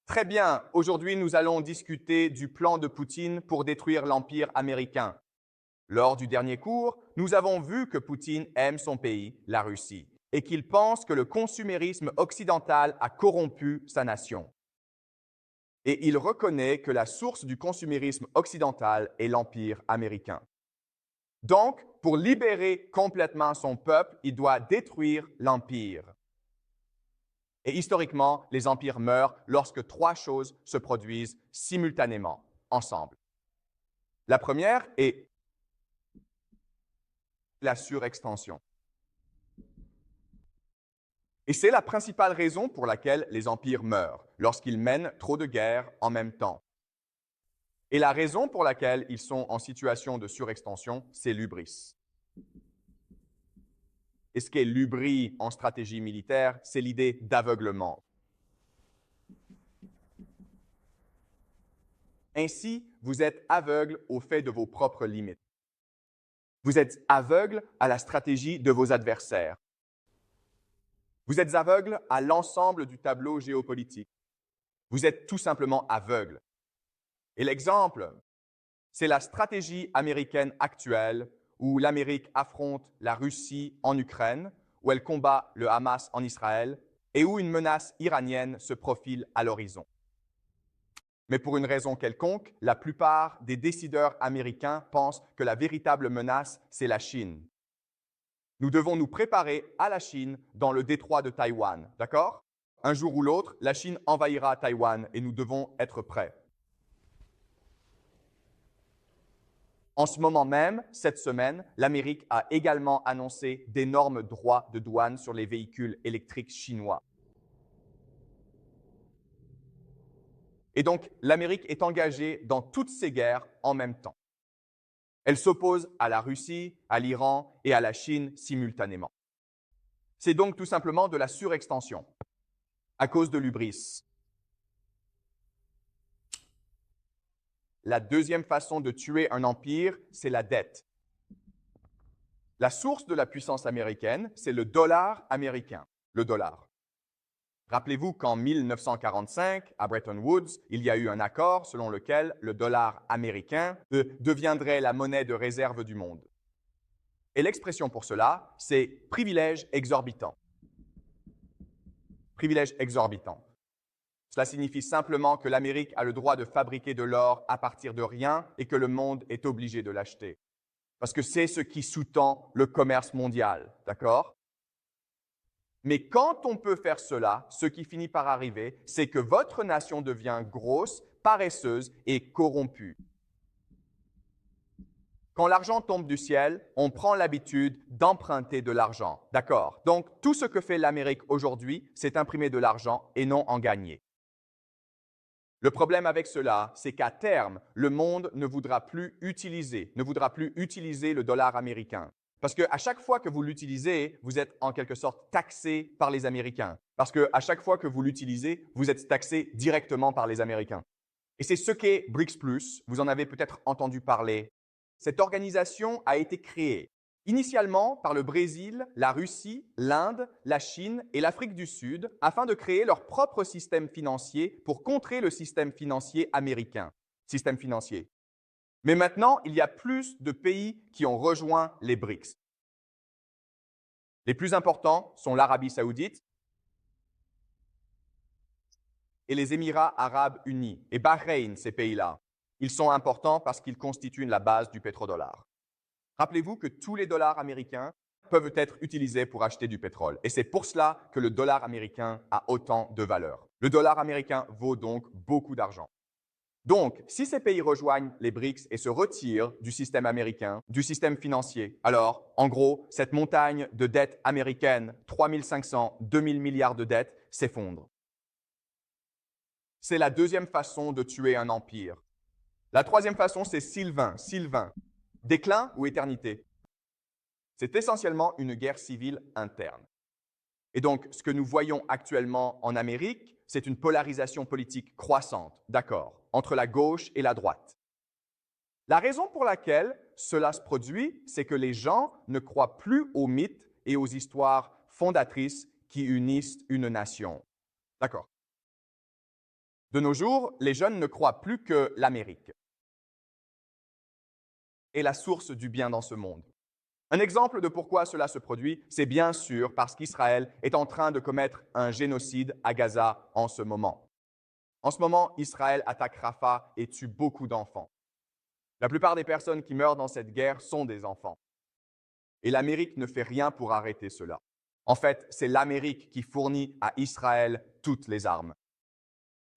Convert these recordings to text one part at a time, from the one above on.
Très bien, aujourd'hui nous allons discuter du plan de Poutine pour détruire l'Empire américain. Lors du dernier cours, nous avons vu que Poutine aime son pays, la Russie, et qu'il pense que le consumérisme occidental a corrompu sa nation. Et il reconnaît que la source du consumérisme occidental est l'Empire américain. Donc, pour libérer complètement son peuple, il doit détruire l'Empire. Et historiquement, les empires meurent lorsque trois choses se produisent simultanément, ensemble. La première est la surextension. Et c'est la principale raison pour laquelle les empires meurent, lorsqu'ils mènent trop de guerres en même temps. Et la raison pour laquelle ils sont en situation de surextension, c'est l'hubris. Et ce qu'est l'hubris en stratégie militaire, c'est l'idée d'aveuglement. Ainsi, vous êtes aveugle au fait de vos propres limites. Vous êtes aveugle à la stratégie de vos adversaires. Vous êtes aveugle à l'ensemble du tableau géopolitique. Vous êtes tout simplement aveugle. Et l'exemple, c'est la stratégie américaine actuelle où l'Amérique affronte la Russie en Ukraine, où elle combat le Hamas en Israël et où une menace iranienne se profile à l'horizon. Mais pour une raison quelconque, la plupart des décideurs américains pensent que la véritable menace, c'est la Chine. Nous devons nous préparer à la Chine dans le détroit de Taïwan, d'accord? Un jour ou l'autre, la Chine envahira Taïwan et nous devons être prêts. En ce moment même, cette semaine, l'Amérique a également annoncé d'énormes droits de douane sur les véhicules électriques chinois. Et donc, l'Amérique est engagée dans toutes ces guerres en même temps. Elle s'oppose à la Russie, à l'Iran et à la Chine simultanément. C'est donc tout simplement de la surextension, à cause de l'hubris. La deuxième façon de tuer un empire, c'est la dette. La source de la puissance américaine, c'est le dollar américain, le dollar. Rappelez-vous qu'en 1945, à Bretton Woods, il y a eu un accord selon lequel le dollar américain deviendrait la monnaie de réserve du monde. Et l'expression pour cela, c'est privilège exorbitant. Privilège exorbitant. Cela signifie simplement que l'Amérique a le droit de fabriquer de l'or à partir de rien et que le monde est obligé de l'acheter. Parce que c'est ce qui sous-tend le commerce mondial, d'accord? Mais quand on peut faire cela, ce qui finit par arriver, c'est que votre nation devient grosse, paresseuse et corrompue. Quand l'argent tombe du ciel, on prend l'habitude d'emprunter de l'argent. D'accord? Donc, tout ce que fait l'Amérique aujourd'hui, c'est imprimer de l'argent et non en gagner. Le problème avec cela, c'est qu'à terme, le monde ne voudra plus utiliser le dollar américain. Parce qu'à chaque fois que vous l'utilisez, vous êtes en quelque sorte taxé par les Américains. Parce qu'à chaque fois que vous l'utilisez, vous êtes taxé directement par les Américains. Et c'est ce qu'est BRICS+, vous en avez peut-être entendu parler. Cette organisation a été créée initialement par le Brésil, la Russie, l'Inde, la Chine et l'Afrique du Sud afin de créer leur propre système financier pour contrer le système financier américain. Système financier. Mais maintenant, il y a plus de pays qui ont rejoint les BRICS. Les plus importants sont l'Arabie saoudite et les Émirats arabes unis, et Bahreïn, ces pays-là. Ils sont importants parce qu'ils constituent la base du pétrodollar. Rappelez-vous que tous les dollars américains peuvent être utilisés pour acheter du pétrole. Et c'est pour cela que le dollar américain a autant de valeur. Le dollar américain vaut donc beaucoup d'argent. Donc, si ces pays rejoignent les BRICS et se retirent du système américain, du système financier, alors, en gros, cette montagne de dettes américaines, 3 500, 2 000 milliards de dettes, s'effondre. C'est la deuxième façon de tuer un empire. La troisième façon, c'est Sylvain. Sylvain. Déclin ou éternité? C'est essentiellement une guerre civile interne. Et donc, ce que nous voyons actuellement en Amérique, c'est une polarisation politique croissante, d'accord, entre la gauche et la droite. La raison pour laquelle cela se produit, c'est que les gens ne croient plus aux mythes et aux histoires fondatrices qui unissent une nation. D'accord. De nos jours, les jeunes ne croient plus que l'Amérique est la source du bien dans ce monde. Un exemple de pourquoi cela se produit, c'est bien sûr parce qu'Israël est en train de commettre un génocide à Gaza en ce moment. En ce moment, Israël attaque Rafah et tue beaucoup d'enfants. La plupart des personnes qui meurent dans cette guerre sont des enfants. Et l'Amérique ne fait rien pour arrêter cela. En fait, c'est l'Amérique qui fournit à Israël toutes les armes.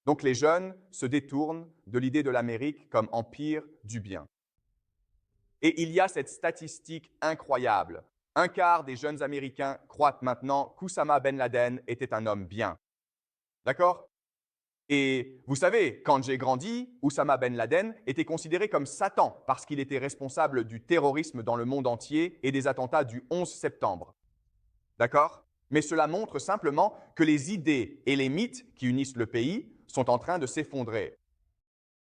Donc les jeunes se détournent de l'idée de l'Amérique comme empire du bien. Et il y a cette statistique incroyable. Un quart des jeunes Américains croient maintenant qu'Oussama Ben Laden était un homme bien. D'accord? Et vous savez, quand j'ai grandi, Oussama Ben Laden était considéré comme Satan parce qu'il était responsable du terrorisme dans le monde entier et des attentats du 11 septembre. D'accord? Mais cela montre simplement que les idées et les mythes qui unissent le pays sont en train de s'effondrer.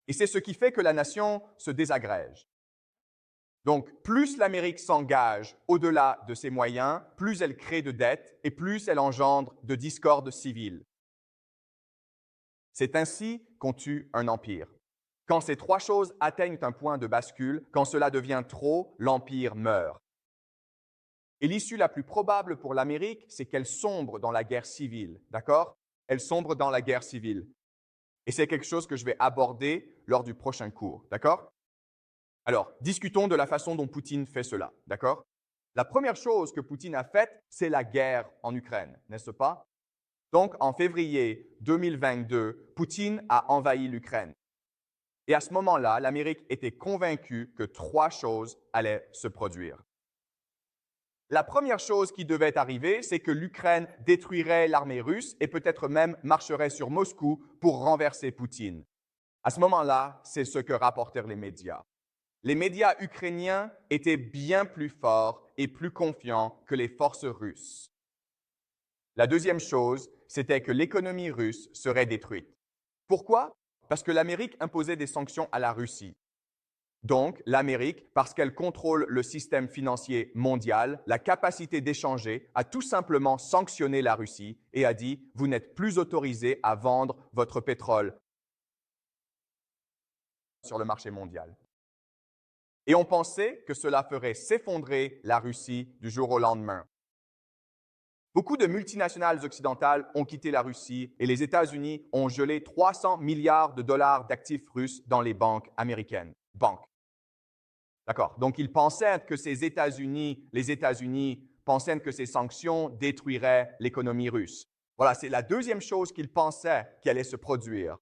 Et c'est ce qui fait que la nation se désagrège. Donc, plus l'Amérique s'engage au-delà de ses moyens, plus elle crée de dettes et plus elle engendre de discordes civiles. C'est ainsi qu'on tue un empire. Quand ces trois choses atteignent un point de bascule, quand cela devient trop, l'empire meurt. Et l'issue la plus probable pour l'Amérique, c'est qu'elle sombre dans la guerre civile, d'accord? Elle sombre dans la guerre civile. Et c'est quelque chose que je vais aborder lors du prochain cours, d'accord? Alors, discutons de la façon dont Poutine fait cela, d'accord? La première chose que Poutine a faite, c'est la guerre en Ukraine, n'est-ce pas? Donc, en février 2022, Poutine a envahi l'Ukraine. Et à ce moment-là, l'Amérique était convaincue que trois choses allaient se produire. La première chose qui devait arriver, c'est que l'Ukraine détruirait l'armée russe et peut-être même marcherait sur Moscou pour renverser Poutine. À ce moment-là, c'est ce que rapportèrent les médias. Les médias ukrainiens étaient bien plus forts et plus confiants que les forces russes. La deuxième chose, c'était que l'économie russe serait détruite. Pourquoi? Parce que l'Amérique imposait des sanctions à la Russie. Donc, l'Amérique, parce qu'elle contrôle le système financier mondial, la capacité d'échanger, a tout simplement sanctionné la Russie et a dit « Vous n'êtes plus autorisé à vendre votre pétrole sur le marché mondial ». Et on pensait que cela ferait s'effondrer la Russie du jour au lendemain. Beaucoup de multinationales occidentales ont quitté la Russie et les États-Unis ont gelé 300 milliards de dollars d'actifs russes dans les banques américaines. Banques. D'accord. Donc, ils pensaient que les États-Unis pensaient que ces sanctions détruiraient l'économie russe. Voilà, c'est la deuxième chose qu'ils pensaient qui allait se produire.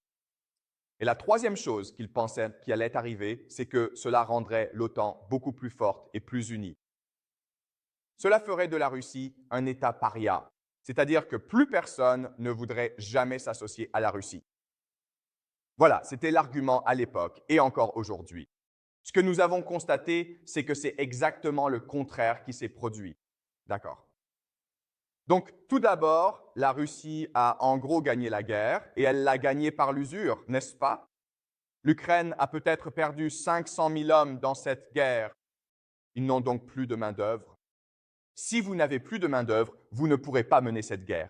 Et la troisième chose qu'ils pensaient qui allait arriver, c'est que cela rendrait l'OTAN beaucoup plus forte et plus unie. Cela ferait de la Russie un État paria, c'est-à-dire que plus personne ne voudrait jamais s'associer à la Russie. Voilà, c'était l'argument à l'époque et encore aujourd'hui. Ce que nous avons constaté, c'est que c'est exactement le contraire qui s'est produit. D'accord. Donc, tout d'abord, la Russie a en gros gagné la guerre et elle l'a gagnée par l'usure, n'est-ce pas? L'Ukraine a peut-être perdu 500 000 hommes dans cette guerre. Ils n'ont donc plus de main-d'œuvre. Si vous n'avez plus de main-d'œuvre, vous ne pourrez pas mener cette guerre.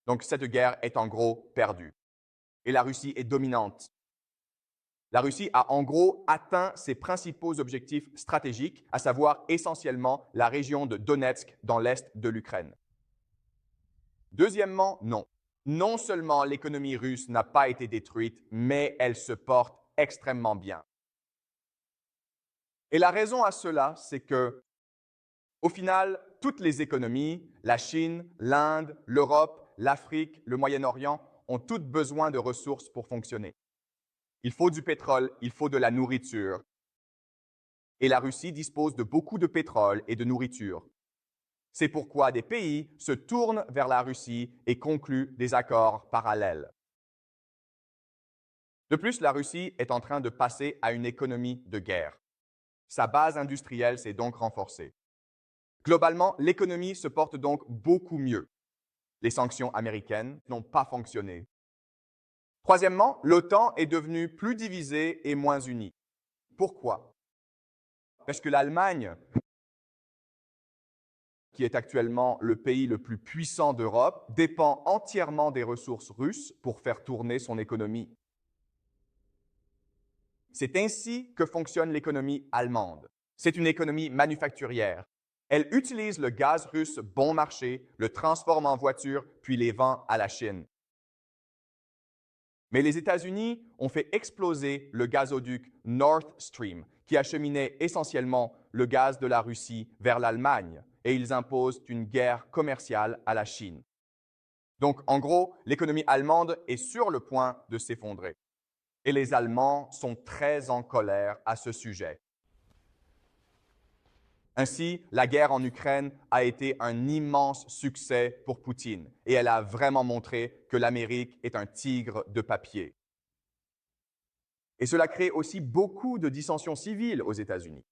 Donc, cette guerre est en gros perdue. Et la Russie est dominante. La Russie a en gros atteint ses principaux objectifs stratégiques, à savoir essentiellement la région de Donetsk dans l'est de l'Ukraine. Deuxièmement, non. Non seulement l'économie russe n'a pas été détruite, mais elle se porte extrêmement bien. Et la raison à cela, c'est que, au final, toutes les économies, la Chine, l'Inde, l'Europe, l'Afrique, le Moyen-Orient, ont toutes besoin de ressources pour fonctionner. Il faut du pétrole, il faut de la nourriture. Et la Russie dispose de beaucoup de pétrole et de nourriture. C'est pourquoi des pays se tournent vers la Russie et concluent des accords parallèles. De plus, la Russie est en train de passer à une économie de guerre. Sa base industrielle s'est donc renforcée. Globalement, l'économie se porte donc beaucoup mieux. Les sanctions américaines n'ont pas fonctionné. Troisièmement, l'OTAN est devenue plus divisée et moins unie. Pourquoi? Parce que l'Allemagne qui est actuellement le pays le plus puissant d'Europe, dépend entièrement des ressources russes pour faire tourner son économie. C'est ainsi que fonctionne l'économie allemande. C'est une économie manufacturière. Elle utilise le gaz russe bon marché, le transforme en voiture, puis les vend à la Chine. Mais les États-Unis ont fait exploser le gazoduc Nord Stream, qui acheminait essentiellement le gaz de la Russie vers l'Allemagne, et ils imposent une guerre commerciale à la Chine. Donc, en gros, l'économie allemande est sur le point de s'effondrer. Et les Allemands sont très en colère à ce sujet. Ainsi, la guerre en Ukraine a été un immense succès pour Poutine et elle a vraiment montré que l'Amérique est un tigre de papier. Et cela crée aussi beaucoup de dissensions civiles aux États-Unis,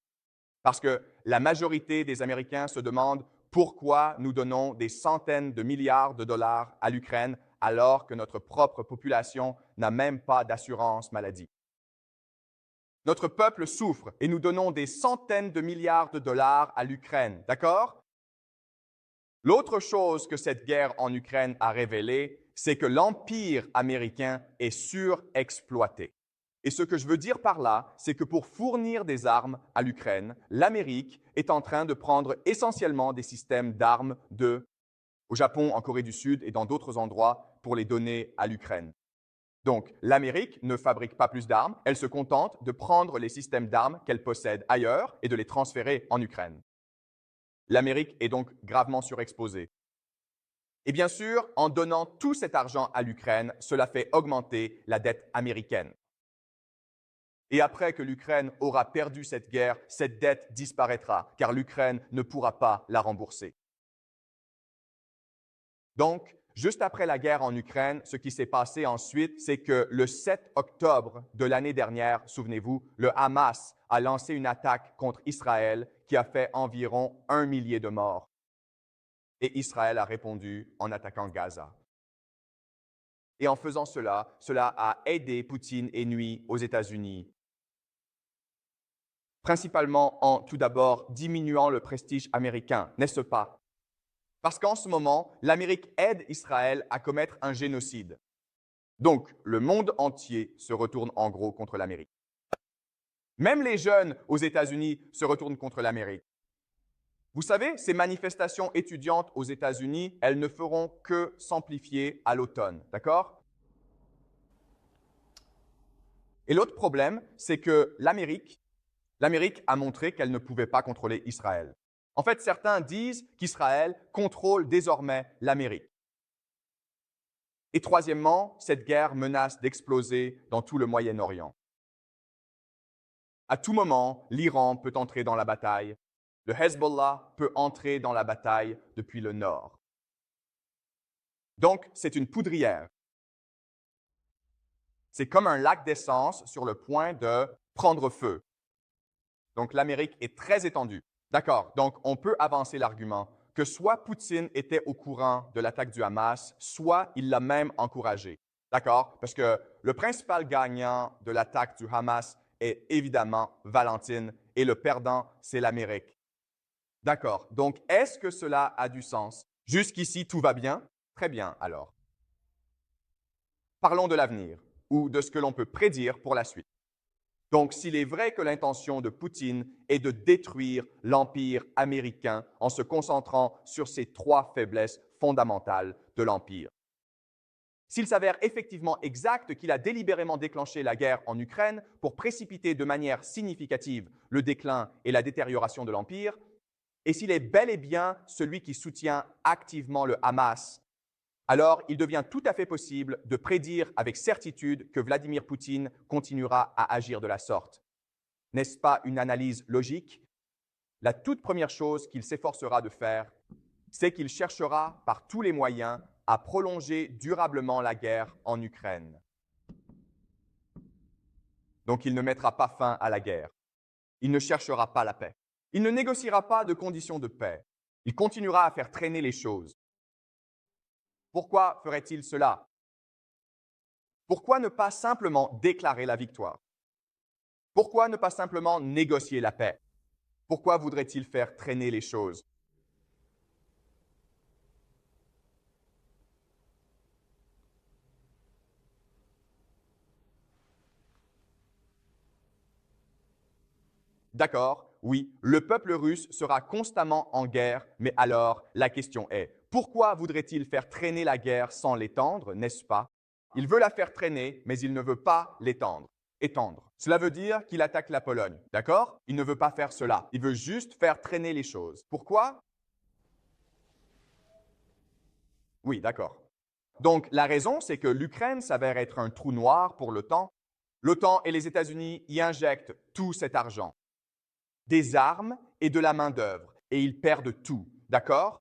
parce que la majorité des Américains se demandent pourquoi nous donnons des centaines de milliards de dollars à l'Ukraine alors que notre propre population n'a même pas d'assurance maladie. Notre peuple souffre et nous donnons des centaines de milliards de dollars à l'Ukraine, d'accord? L'autre chose que cette guerre en Ukraine a révélé, c'est que l'empire américain est surexploité. Et ce que je veux dire par là, c'est que pour fournir des armes à l'Ukraine, l'Amérique est en train de prendre essentiellement des systèmes d'armes au Japon, en Corée du Sud et dans d'autres endroits pour les donner à l'Ukraine. Donc, l'Amérique ne fabrique pas plus d'armes, elle se contente de prendre les systèmes d'armes qu'elle possède ailleurs et de les transférer en Ukraine. L'Amérique est donc gravement surexposée. Et bien sûr, en donnant tout cet argent à l'Ukraine, cela fait augmenter la dette américaine. Et après que l'Ukraine aura perdu cette guerre, cette dette disparaîtra, car l'Ukraine ne pourra pas la rembourser. Donc, juste après la guerre en Ukraine, ce qui s'est passé ensuite, c'est que le 7 octobre de l'année dernière, souvenez-vous, le Hamas a lancé une attaque contre Israël qui a fait environ 1 millier de morts. Et Israël a répondu en attaquant Gaza. Et en faisant cela, cela a aidé Poutine et nui aux États-Unis, principalement en tout d'abord diminuant le prestige américain, n'est-ce pas? Parce qu'en ce moment, l'Amérique aide Israël à commettre un génocide. Donc, le monde entier se retourne en gros contre l'Amérique. Même les jeunes aux États-Unis se retournent contre l'Amérique. Vous savez, ces manifestations étudiantes aux États-Unis, elles ne feront que s'amplifier à l'automne, d'accord? Et l'autre problème, c'est que l'Amérique a montré qu'elle ne pouvait pas contrôler Israël. En fait, certains disent qu'Israël contrôle désormais l'Amérique. Et troisièmement, cette guerre menace d'exploser dans tout le Moyen-Orient. À tout moment, l'Iran peut entrer dans la bataille. Le Hezbollah peut entrer dans la bataille depuis le nord. Donc, c'est une poudrière. C'est comme un lac d'essence sur le point de prendre feu. Donc, l'Amérique est très étendue. D'accord, donc on peut avancer l'argument que soit Poutine était au courant de l'attaque du Hamas, soit il l'a même encouragé. D'accord? Parce que le principal gagnant de l'attaque du Hamas est évidemment Valentine et le perdant, c'est l'Amérique. D'accord, donc est-ce que cela a du sens? Jusqu'ici, tout va bien? Très bien, alors. Parlons de l'avenir ou de ce que l'on peut prédire pour la suite. Donc, s'il est vrai que l'intention de Poutine est de détruire l'Empire américain en se concentrant sur ces trois faiblesses fondamentales de l'Empire, s'il s'avère effectivement exact qu'il a délibérément déclenché la guerre en Ukraine pour précipiter de manière significative le déclin et la détérioration de l'Empire, et s'il est bel et bien celui qui soutient activement le Hamas, alors il devient tout à fait possible de prédire avec certitude que Vladimir Poutine continuera à agir de la sorte. N'est-ce pas une analyse logique? La toute première chose qu'il s'efforcera de faire, c'est qu'il cherchera par tous les moyens à prolonger durablement la guerre en Ukraine. Donc il ne mettra pas fin à la guerre. Il ne cherchera pas la paix. Il ne négociera pas de conditions de paix. Il continuera à faire traîner les choses. Pourquoi ferait-il cela? Pourquoi ne pas simplement déclarer la victoire? Pourquoi ne pas simplement négocier la paix? Pourquoi voudrait-il faire traîner les choses? D'accord, oui, le peuple russe sera constamment en guerre, mais alors la question est, pourquoi voudrait-il faire traîner la guerre sans l'étendre, n'est-ce pas? Il veut la faire traîner, mais il ne veut pas l'étendre. Étendre. Cela veut dire qu'il attaque la Pologne, d'accord? Il ne veut pas faire cela. Il veut juste faire traîner les choses. Pourquoi? Oui, d'accord. Donc, la raison, c'est que l'Ukraine s'avère être un trou noir pour l'OTAN. L'OTAN et les États-Unis y injectent tout cet argent, des armes et de la main-d'œuvre, et ils perdent tout, d'accord?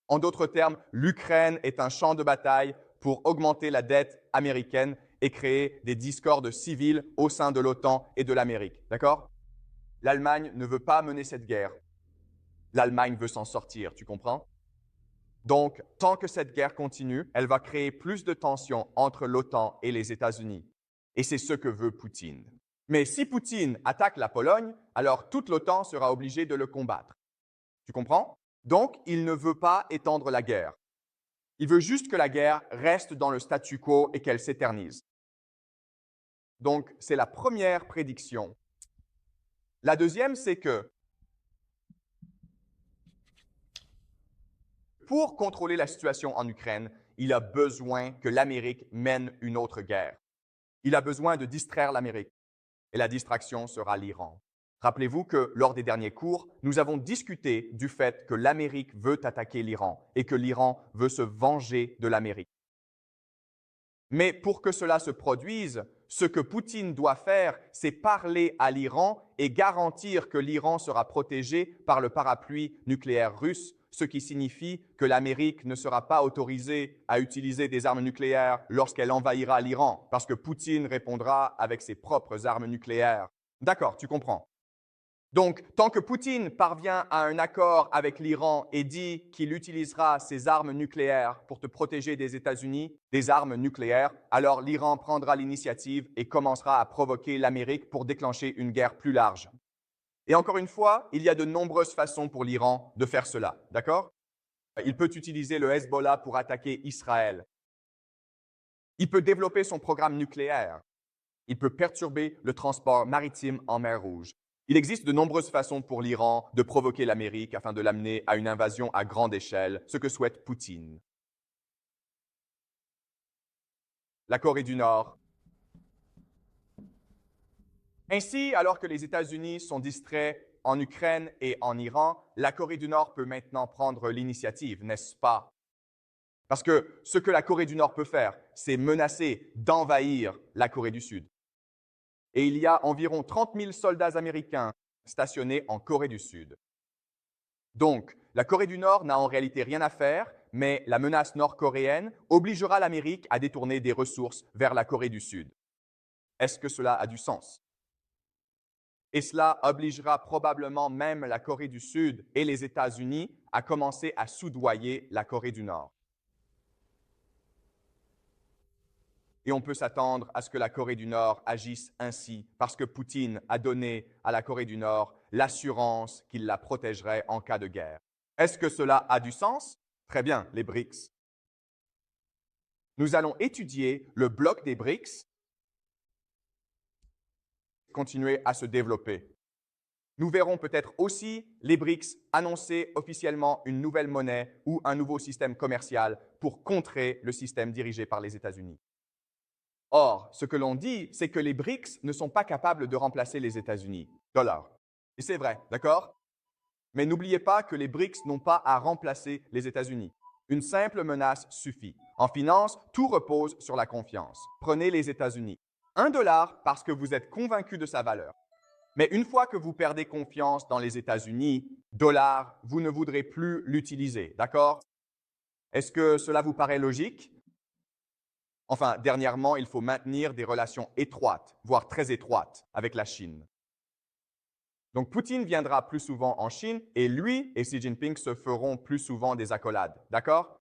En d'autres termes, l'Ukraine est un champ de bataille pour augmenter la dette américaine et créer des discordes civils au sein de l'OTAN et de l'Amérique, d'accord? L'Allemagne ne veut pas mener cette guerre. L'Allemagne veut s'en sortir, tu comprends? Donc, tant que cette guerre continue, elle va créer plus de tensions entre l'OTAN et les États-Unis. Et c'est ce que veut Poutine. Mais si Poutine attaque la Pologne, alors toute l'OTAN sera obligée de le combattre. Tu comprends? Donc, il ne veut pas étendre la guerre. Il veut juste que la guerre reste dans le statu quo et qu'elle s'éternise. Donc, c'est la première prédiction. La deuxième, c'est que pour contrôler la situation en Ukraine, il a besoin que l'Amérique mène une autre guerre. Il a besoin de distraire l'Amérique. Et la distraction sera l'Iran. Rappelez-vous que lors des derniers cours, nous avons discuté du fait que l'Amérique veut attaquer l'Iran et que l'Iran veut se venger de l'Amérique. Mais pour que cela se produise, ce que Poutine doit faire, c'est parler à l'Iran et garantir que l'Iran sera protégé par le parapluie nucléaire russe, ce qui signifie que l'Amérique ne sera pas autorisée à utiliser des armes nucléaires lorsqu'elle envahira l'Iran, parce que Poutine répondra avec ses propres armes nucléaires. D'accord, tu comprends. Donc, tant que Poutine parvient à un accord avec l'Iran et dit qu'il utilisera ses armes nucléaires pour te protéger des États-Unis, des armes nucléaires, alors l'Iran prendra l'initiative et commencera à provoquer l'Amérique pour déclencher une guerre plus large. Et encore une fois, il y a de nombreuses façons pour l'Iran de faire cela, d'accord? Il peut utiliser le Hezbollah pour attaquer Israël. Il peut développer son programme nucléaire. Il peut perturber le transport maritime en mer Rouge. Il existe de nombreuses façons pour l'Iran de provoquer l'Amérique afin de l'amener à une invasion à grande échelle, ce que souhaite Poutine. La Corée du Nord. Ainsi, alors que les États-Unis sont distraits en Ukraine et en Iran, la Corée du Nord peut maintenant prendre l'initiative, n'est-ce pas? Parce que ce que la Corée du Nord peut faire, c'est menacer d'envahir la Corée du Sud. Et il y a environ 30 000 soldats américains stationnés en Corée du Sud. Donc, la Corée du Nord n'a en réalité rien à faire, mais la menace nord-coréenne obligera l'Amérique à détourner des ressources vers la Corée du Sud. Est-ce que cela a du sens? Et cela obligera probablement même la Corée du Sud et les États-Unis à commencer à soudoyer la Corée du Nord. Et on peut s'attendre à ce que la Corée du Nord agisse ainsi parce que Poutine a donné à la Corée du Nord l'assurance qu'il la protégerait en cas de guerre. Est-ce que cela a du sens? Très bien, les BRICS. Nous allons étudier le bloc des BRICS, continuer à se développer. Nous verrons peut-être aussi les BRICS annoncer officiellement une nouvelle monnaie ou un nouveau système commercial pour contrer le système dirigé par les États-Unis. Or, ce que l'on dit, c'est que les BRICS ne sont pas capables de remplacer les États-Unis. Dollar. Et c'est vrai, d'accord? Mais n'oubliez pas que les BRICS n'ont pas à remplacer les États-Unis. Une simple menace suffit. En finance, tout repose sur la confiance. Prenez les États-Unis. $1 parce que vous êtes convaincu de sa valeur. Mais une fois que vous perdez confiance dans les États-Unis, dollar, vous ne voudrez plus l'utiliser, d'accord? Est-ce que cela vous paraît logique? Enfin, dernièrement, il faut maintenir des relations étroites, voire très étroites, avec la Chine. Donc, Poutine viendra plus souvent en Chine et lui et Xi Jinping se feront plus souvent des accolades, d'accord?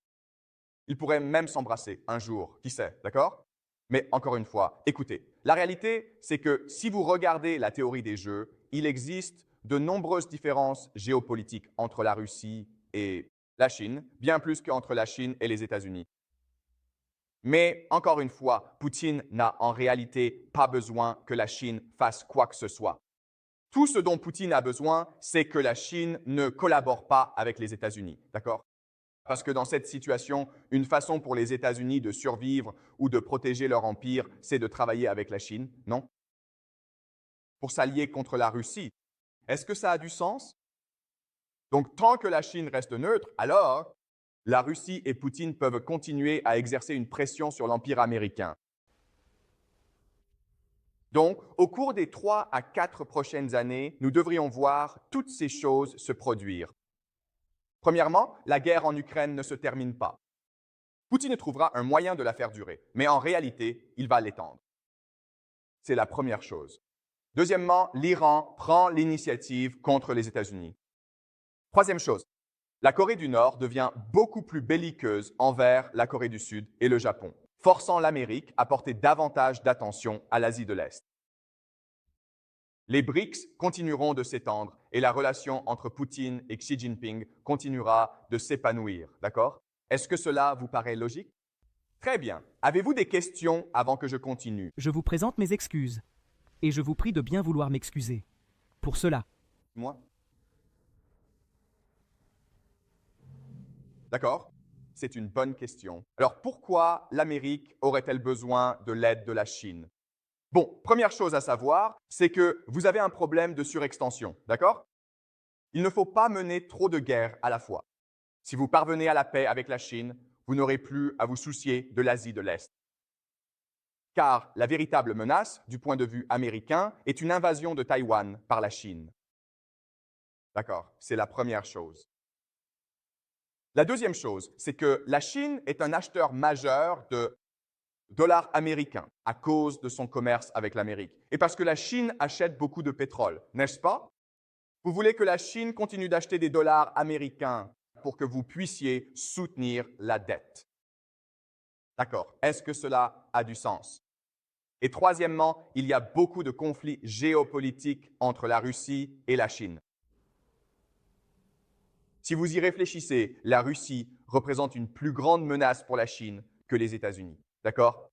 Ils pourraient même s'embrasser un jour, qui sait, d'accord? Mais encore une fois, écoutez, la réalité, c'est que si vous regardez la théorie des jeux, il existe de nombreuses différences géopolitiques entre la Russie et la Chine, bien plus qu'entre la Chine et les États-Unis. Mais encore une fois, Poutine n'a en réalité pas besoin que la Chine fasse quoi que ce soit. Tout ce dont Poutine a besoin, c'est que la Chine ne collabore pas avec les États-Unis, d'accord? Parce que dans cette situation, une façon pour les États-Unis de survivre ou de protéger leur empire, c'est de travailler avec la Chine, non? Pour s'allier contre la Russie. Est-ce que ça a du sens? Donc, tant que la Chine reste neutre, alors la Russie et Poutine peuvent continuer à exercer une pression sur l'empire américain. Donc, au cours des 3 à 4 prochaines années, nous devrions voir toutes ces choses se produire. Premièrement, la guerre en Ukraine ne se termine pas. Poutine trouvera un moyen de la faire durer, mais en réalité, il va l'étendre. C'est la première chose. Deuxièmement, l'Iran prend l'initiative contre les États-Unis. Troisième chose, la Corée du Nord devient beaucoup plus belliqueuse envers la Corée du Sud et le Japon, forçant l'Amérique à porter davantage d'attention à l'Asie de l'Est. Les BRICS continueront de s'étendre et la relation entre Poutine et Xi Jinping continuera de s'épanouir, d'accord? Est-ce que cela vous paraît logique? Très bien. Avez-vous des questions avant que je continue? Je vous présente mes excuses. Et je vous prie de bien vouloir m'excuser. Pour cela. Moi? D'accord. C'est une bonne question. Alors pourquoi l'Amérique aurait-elle besoin de l'aide de la Chine? Bon, première chose à savoir, c'est que vous avez un problème de surextension, d'accord? Il ne faut pas mener trop de guerres à la fois. Si vous parvenez à la paix avec la Chine, vous n'aurez plus à vous soucier de l'Asie de l'Est. Car la véritable menace, du point de vue américain, est une invasion de Taïwan par la Chine. D'accord, c'est la première chose. La deuxième chose, c'est que la Chine est un acheteur majeur de dollars américains à cause de son commerce avec l'Amérique. Et parce que la Chine achète beaucoup de pétrole, n'est-ce pas? Vous voulez que la Chine continue d'acheter des dollars américains pour que vous puissiez soutenir la dette. D'accord. Est-ce que cela a du sens? Et troisièmement, il y a beaucoup de conflits géopolitiques entre la Russie et la Chine. Si vous y réfléchissez, la Russie représente une plus grande menace pour la Chine que les États-Unis. D'accord?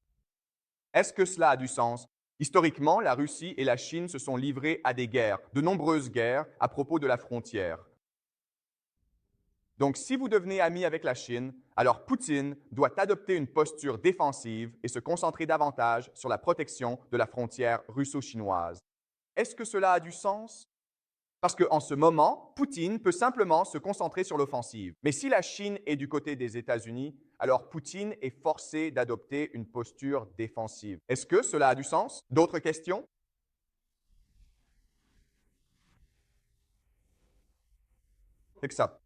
Est-ce que cela a du sens? Historiquement, la Russie et la Chine se sont livrées à des guerres, de nombreuses guerres, à propos de la frontière. Donc, si vous devenez ami avec la Chine, alors Poutine doit adopter une posture défensive et se concentrer davantage sur la protection de la frontière russo-chinoise. Est-ce que cela a du sens? Parce qu'en ce moment, Poutine peut simplement se concentrer sur l'offensive. Mais si la Chine est du côté des États-Unis, alors Poutine est forcé d'adopter une posture défensive. Est-ce que cela a du sens? D'autres questions? C'est que ça.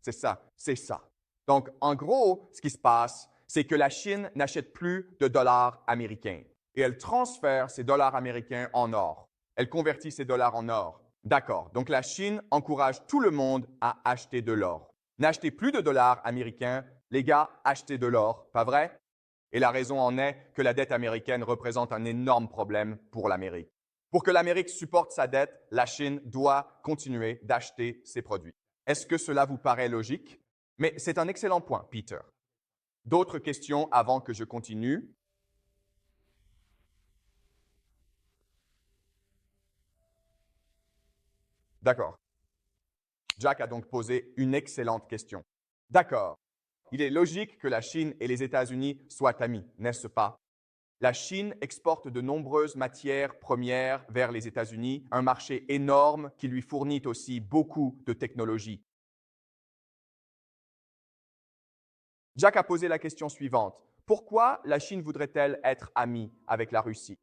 C'est ça, c'est ça. Donc, en gros, ce qui se passe, c'est que la Chine n'achète plus de dollars américains et elle transfère ces dollars américains en or. Elle convertit ces dollars en or. D'accord. Donc, la Chine encourage tout le monde à acheter de l'or. N'achetez plus de dollars américains, les gars, achetez de l'or, pas vrai? Et la raison en est que la dette américaine représente un énorme problème pour l'Amérique. Pour que l'Amérique supporte sa dette, la Chine doit continuer d'acheter ses produits. Est-ce que cela vous paraît logique? Mais c'est un excellent point, Peter. D'autres questions avant que je continue? D'accord. Jack a donc posé une excellente question. D'accord. Il est logique que la Chine et les États-Unis soient amis, n'est-ce pas? La Chine exporte de nombreuses matières premières vers les États-Unis, un marché énorme qui lui fournit aussi beaucoup de technologies. Jack a posé la question suivante. Pourquoi la Chine voudrait-elle être amie avec la Russie?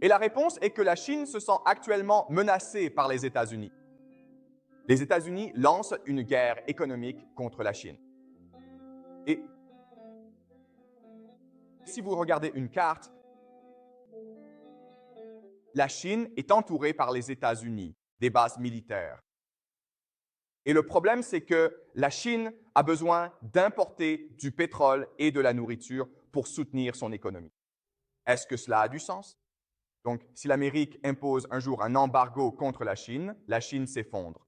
Et la réponse est que la Chine se sent actuellement menacée par les États-Unis. Les États-Unis lancent une guerre économique contre la Chine. Et si vous regardez une carte, la Chine est entourée par les États-Unis, des bases militaires. Et le problème, c'est que la Chine a besoin d'importer du pétrole et de la nourriture pour soutenir son économie. Est-ce que cela a du sens? Donc, si l'Amérique impose un jour un embargo contre la Chine s'effondre.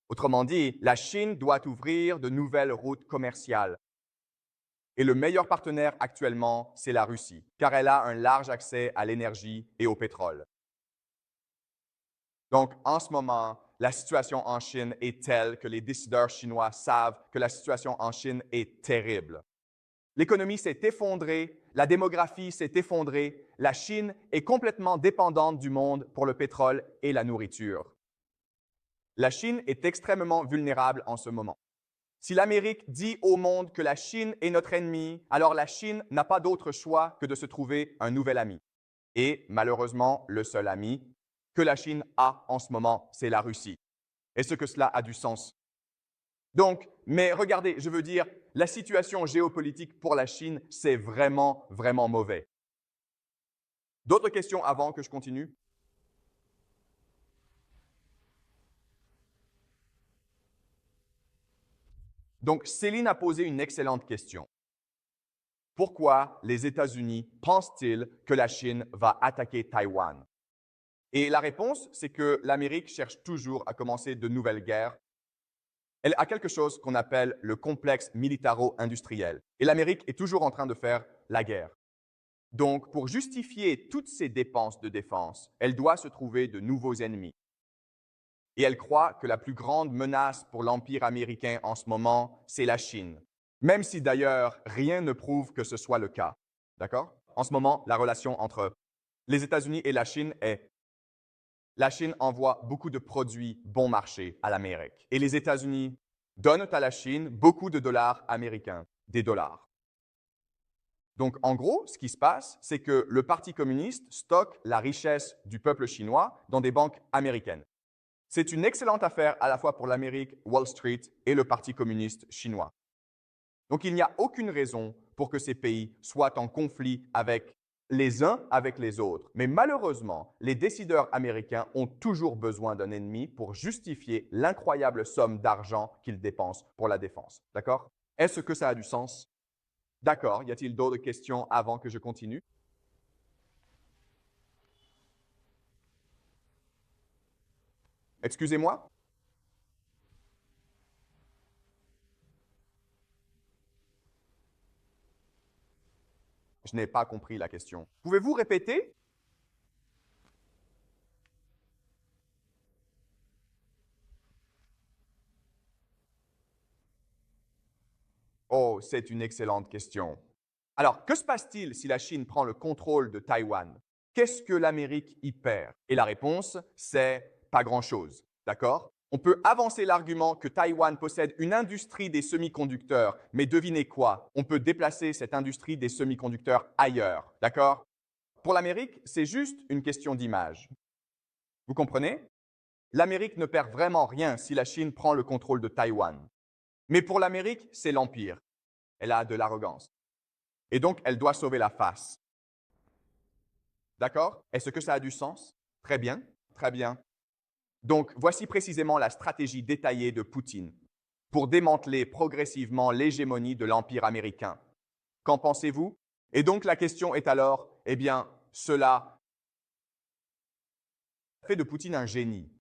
Autrement dit, la Chine doit ouvrir de nouvelles routes commerciales. Et le meilleur partenaire actuellement, c'est la Russie, car elle a un large accès à l'énergie et au pétrole. Donc, en ce moment, la situation en Chine est telle que les décideurs chinois savent que la situation en Chine est terrible. L'économie s'est effondrée, la démographie s'est effondrée, la Chine est complètement dépendante du monde pour le pétrole et la nourriture. La Chine est extrêmement vulnérable en ce moment. Si l'Amérique dit au monde que la Chine est notre ennemi, alors la Chine n'a pas d'autre choix que de se trouver un nouvel ami. Et malheureusement, le seul ami que la Chine a en ce moment, c'est la Russie. Est-ce que cela a du sens? Donc, mais regardez, je veux dire, la situation géopolitique pour la Chine, c'est vraiment, vraiment mauvais. D'autres questions avant que je continue? Donc, Céline a posé une excellente question. Pourquoi les États-Unis pensent-ils que la Chine va attaquer Taïwan? Et la réponse, c'est que l'Amérique cherche toujours à commencer de nouvelles guerres. Elle a quelque chose qu'on appelle le complexe militaro-industriel. Et l'Amérique est toujours en train de faire la guerre. Donc, pour justifier toutes ces dépenses de défense, elle doit se trouver de nouveaux ennemis. Et elle croit que la plus grande menace pour l'Empire américain en ce moment, c'est la Chine. Même si d'ailleurs, rien ne prouve que ce soit le cas. D'accord? En ce moment, la relation entre les États-Unis et la Chine est la Chine envoie beaucoup de produits bon marché à l'Amérique. Et les États-Unis donnent à la Chine beaucoup de dollars américains, des dollars. Donc, en gros, ce qui se passe, c'est que le Parti communiste stocke la richesse du peuple chinois dans des banques américaines. C'est une excellente affaire à la fois pour l'Amérique, Wall Street et le Parti communiste chinois. Donc, il n'y a aucune raison pour que ces pays soient en conflit avec les uns avec les autres. Mais malheureusement, les décideurs américains ont toujours besoin d'un ennemi pour justifier l'incroyable somme d'argent qu'ils dépensent pour la défense. D'accord? Est-ce que ça a du sens? D'accord. Y a-t-il d'autres questions avant que je continue? Excusez-moi? Je n'ai pas compris la question. Pouvez-vous répéter? Oh, c'est une excellente question. Alors, que se passe-t-il si la Chine prend le contrôle de Taïwan? Qu'est-ce que l'Amérique y perd? Et la réponse, c'est pas grand-chose. D'accord? On peut avancer l'argument que Taïwan possède une industrie des semi-conducteurs, mais devinez quoi? On peut déplacer cette industrie des semi-conducteurs ailleurs. D'accord? Pour l'Amérique, c'est juste une question d'image. Vous comprenez? L'Amérique ne perd vraiment rien si la Chine prend le contrôle de Taïwan. Mais pour l'Amérique, c'est l'empire. Elle a de l'arrogance. Et donc, elle doit sauver la face. D'accord? Est-ce que ça a du sens? Très bien, très bien. Donc, voici précisément la stratégie détaillée de Poutine pour démanteler progressivement l'hégémonie de l'Empire américain. Qu'en pensez-vous? Et donc, la question est alors, eh bien, cela fait de Poutine un génie.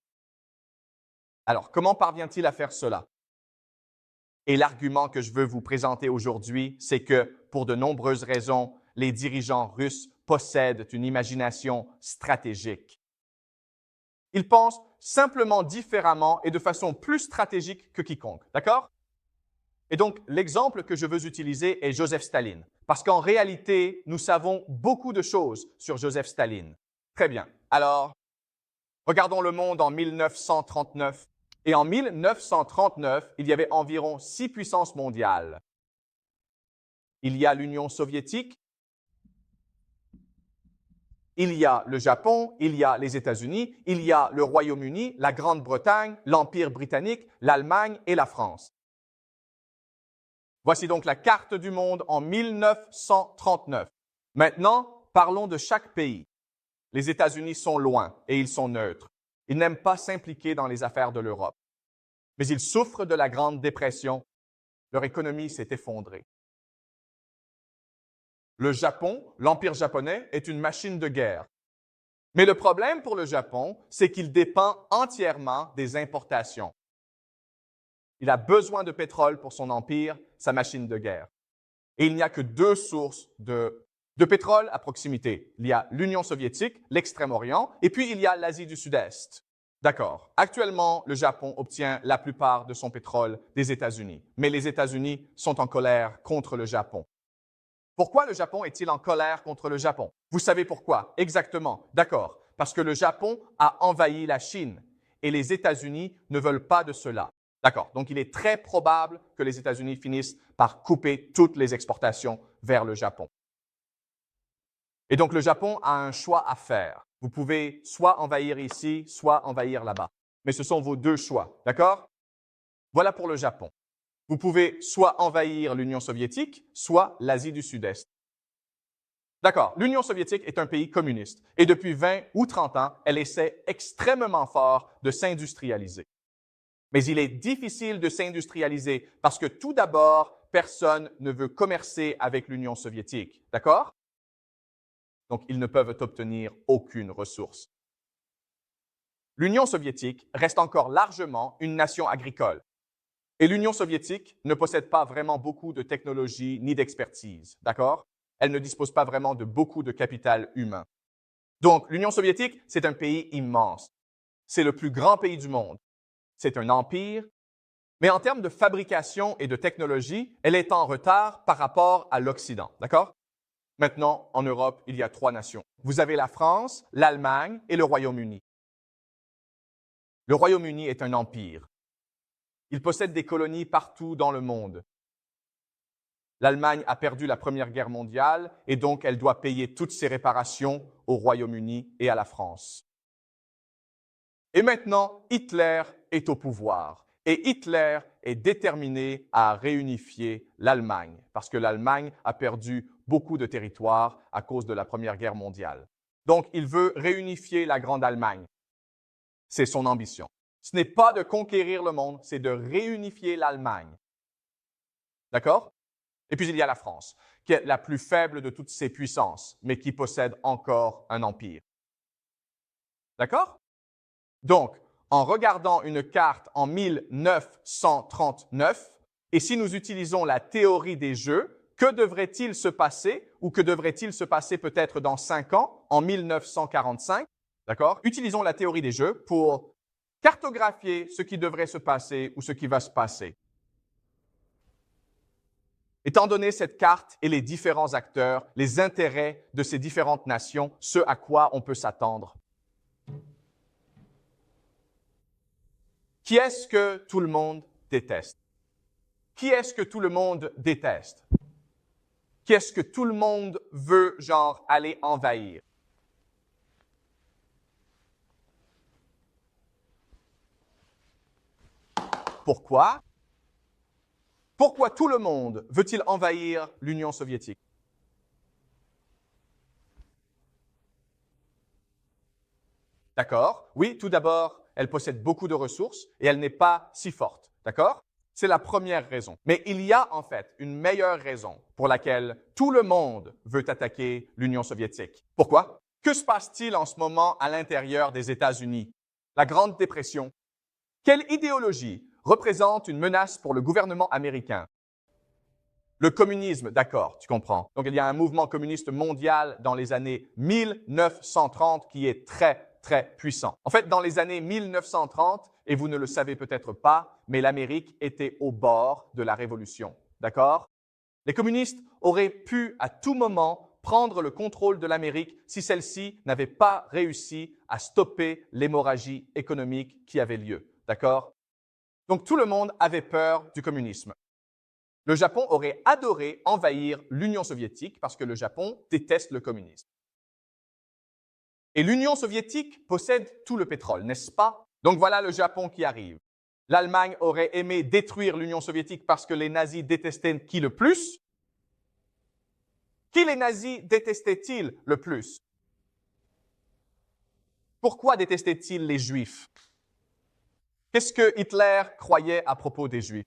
Alors, comment parvient-il à faire cela? Et l'argument que je veux vous présenter aujourd'hui, c'est que, pour de nombreuses raisons, les dirigeants russes possèdent une imagination stratégique. Ils pensent simplement différemment et de façon plus stratégique que quiconque. D'accord? Et donc, l'exemple que je veux utiliser est Joseph Staline, parce qu'en réalité, nous savons beaucoup de choses sur Joseph Staline. Très bien. Alors, regardons le monde en 1939. Et en 1939, il y avait environ 6 puissances mondiales. Il y a l'Union soviétique, il y a le Japon, il y a les États-Unis, il y a le Royaume-Uni, la Grande-Bretagne, l'Empire britannique, l'Allemagne et la France. Voici donc la carte du monde en 1939. Maintenant, parlons de chaque pays. Les États-Unis sont loin et ils sont neutres. Ils n'aiment pas s'impliquer dans les affaires de l'Europe. Mais ils souffrent de la Grande Dépression. Leur économie s'est effondrée. Le Japon, l'Empire japonais, est une machine de guerre. Mais le problème pour le Japon, c'est qu'il dépend entièrement des importations. Il a besoin de pétrole pour son empire, sa machine de guerre. Et il n'y a que deux sources de pétrole à proximité. Il y a l'Union soviétique, l'Extrême-Orient, et puis il y a l'Asie du Sud-Est. D'accord. Actuellement, le Japon obtient la plupart de son pétrole des États-Unis. Mais les États-Unis sont en colère contre le Japon. Pourquoi le Japon est-il en colère contre le Japon? Vous savez pourquoi? Exactement. D'accord. Parce que le Japon a envahi la Chine et les États-Unis ne veulent pas de cela. D'accord. Donc, il est très probable que les États-Unis finissent par couper toutes les exportations vers le Japon. Et donc, le Japon a un choix à faire. Vous pouvez soit envahir ici, soit envahir là-bas. Mais ce sont vos deux choix. D'accord? Voilà pour le Japon. Vous pouvez soit envahir l'Union soviétique, soit l'Asie du Sud-Est. D'accord, l'Union soviétique est un pays communiste et depuis 20 ou 30 ans, elle essaie extrêmement fort de s'industrialiser. Mais il est difficile de s'industrialiser parce que tout d'abord, personne ne veut commercer avec l'Union soviétique. D'accord? Donc, ils ne peuvent obtenir aucune ressource. L'Union soviétique reste encore largement une nation agricole. Et l'Union soviétique ne possède pas vraiment beaucoup de technologie ni d'expertise, d'accord? Elle ne dispose pas vraiment de beaucoup de capital humain. Donc, l'Union soviétique, c'est un pays immense. C'est le plus grand pays du monde. C'est un empire, mais en termes de fabrication et de technologie, elle est en retard par rapport à l'Occident, d'accord? Maintenant, en Europe, il y a 3 nations. Vous avez la France, l'Allemagne et le Royaume-Uni. Le Royaume-Uni est un empire. Il possède des colonies partout dans le monde. L'Allemagne a perdu la Première Guerre mondiale et donc elle doit payer toutes ses réparations au Royaume-Uni et à la France. Et maintenant, Hitler est au pouvoir. Et Hitler est déterminé à réunifier l'Allemagne parce que l'Allemagne a perdu beaucoup de territoires à cause de la Première Guerre mondiale. Donc, il veut réunifier la Grande Allemagne. C'est son ambition. Ce n'est pas de conquérir le monde, c'est de réunifier l'Allemagne. D'accord? Et puis il y a la France, qui est la plus faible de toutes ces puissances, mais qui possède encore un empire. D'accord? Donc, en regardant une carte en 1939, et si nous utilisons la théorie des jeux, que devrait-il se passer, ou que devrait-il se passer peut-être dans 5 ans, en 1945? D'accord? Utilisons la théorie des jeux pour cartographier ce qui devrait se passer ou ce qui va se passer. Étant donné cette carte et les différents acteurs, les intérêts de ces différentes nations, ce à quoi on peut s'attendre. Qui est-ce que tout le monde déteste? Qui est-ce que tout le monde déteste? Qui est-ce que tout le monde veut, genre, aller envahir? Pourquoi? Pourquoi tout le monde veut-il envahir l'Union soviétique? D'accord? Oui, tout d'abord, elle possède beaucoup de ressources et elle n'est pas si forte. D'accord? C'est la première raison. Mais il y a en fait une meilleure raison pour laquelle tout le monde veut attaquer l'Union soviétique. Pourquoi? Que se passe-t-il en ce moment à l'intérieur des États-Unis? La Grande Dépression. Quelle idéologie représente une menace pour le gouvernement américain? Le communisme, d'accord, tu comprends. Donc, il y a un mouvement communiste mondial dans les années 1930 qui est très, très puissant. En fait, dans les années 1930, et vous ne le savez peut-être pas, mais l'Amérique était au bord de la révolution, d'accord? Les communistes auraient pu à tout moment prendre le contrôle de l'Amérique si celle-ci n'avait pas réussi à stopper l'hémorragie économique qui avait lieu, d'accord? Donc, tout le monde avait peur du communisme. Le Japon aurait adoré envahir l'Union soviétique parce que le Japon déteste le communisme. Et l'Union soviétique possède tout le pétrole, n'est-ce pas? Donc voilà le Japon qui arrive. L'Allemagne aurait aimé détruire l'Union soviétique parce que les nazis détestaient qui le plus? Qui les nazis détestaient-ils le plus? Pourquoi détestaient-ils les Juifs? Qu'est-ce que Hitler croyait à propos des Juifs?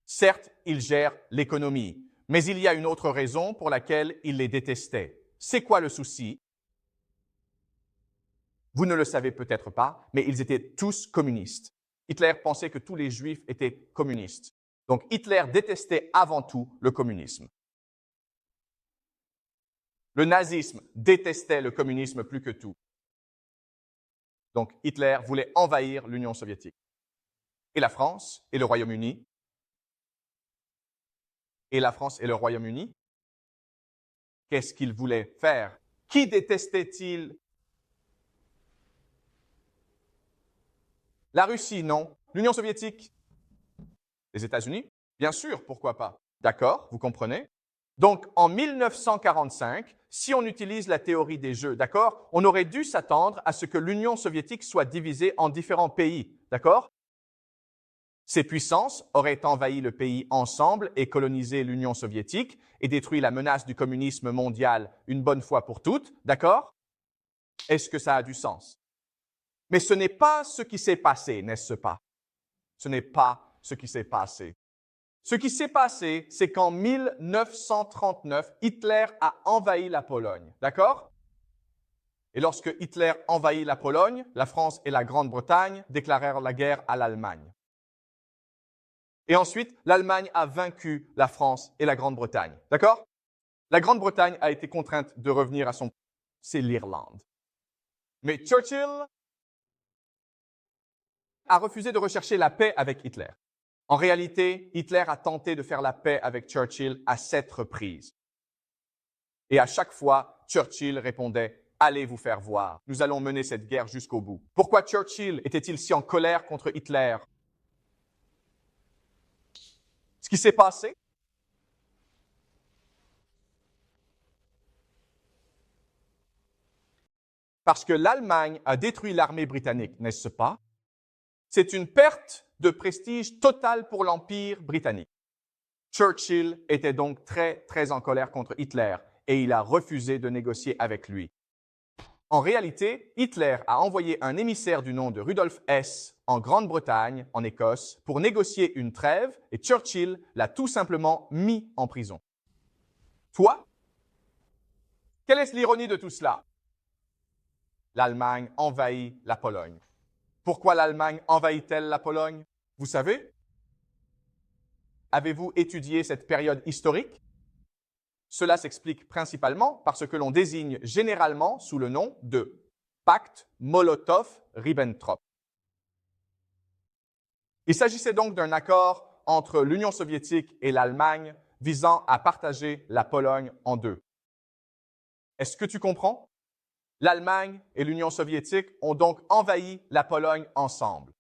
Certes, il gère l'économie, mais il y a une autre raison pour laquelle il les détestait. C'est quoi le souci? Vous ne le savez peut-être pas, mais ils étaient tous communistes. Hitler pensait que tous les Juifs étaient communistes. Donc Hitler détestait avant tout le communisme. Le nazisme détestait le communisme plus que tout. Donc Hitler voulait envahir l'Union soviétique. Et la France et le Royaume-Uni. Et la France et le Royaume-Uni, qu'est-ce qu'ils voulaient faire? Qui détestait-il? La Russie, non. L'Union soviétique? Les États-Unis? Bien sûr, pourquoi pas? D'accord, vous comprenez? Donc, en 1945, si on utilise la théorie des jeux, d'accord, on aurait dû s'attendre à ce que l'Union soviétique soit divisée en différents pays, d'accord? Ces puissances auraient envahi le pays ensemble et colonisé l'Union soviétique et détruit la menace du communisme mondial une bonne fois pour toutes, d'accord? Est-ce que ça a du sens? Mais ce n'est pas ce qui s'est passé, n'est-ce pas? Ce n'est pas ce qui s'est passé. Ce qui s'est passé, c'est qu'en 1939, Hitler a envahi la Pologne, d'accord? Et lorsque Hitler envahit la Pologne, la France et la Grande-Bretagne déclarèrent la guerre à l'Allemagne. Et ensuite, l'Allemagne a vaincu la France et la Grande-Bretagne. D'accord? La Grande-Bretagne a été contrainte de revenir à son... C'est l'Irlande. Mais Churchill a refusé de rechercher la paix avec Hitler. En réalité, Hitler a tenté de faire la paix avec Churchill à 7 reprises. Et à chaque fois, Churchill répondait « Allez vous faire voir, nous allons mener cette guerre jusqu'au bout ». Pourquoi Churchill était-il si en colère contre Hitler? Ce qui s'est passé, parce que l'Allemagne a détruit l'armée britannique, n'est-ce pas? C'est une perte de prestige totale pour l'Empire britannique. Churchill était donc très, très en colère contre Hitler et il a refusé de négocier avec lui. En réalité, Hitler a envoyé un émissaire du nom de Rudolf Hess en Grande-Bretagne, en Écosse, pour négocier une trêve et Churchill l'a tout simplement mis en prison. Toi? Quelle est l'ironie de tout cela? L'Allemagne envahit la Pologne. Pourquoi l'Allemagne envahit-elle la Pologne? Vous savez? Avez-vous étudié cette période historique? Cela s'explique principalement parce que l'on désigne généralement sous le nom de pacte Molotov-Ribbentrop. Il s'agissait donc d'un accord entre l'Union soviétique et l'Allemagne visant à partager la Pologne en deux. Est-ce que tu comprends? L'Allemagne et l'Union soviétique ont donc envahi la Pologne ensemble.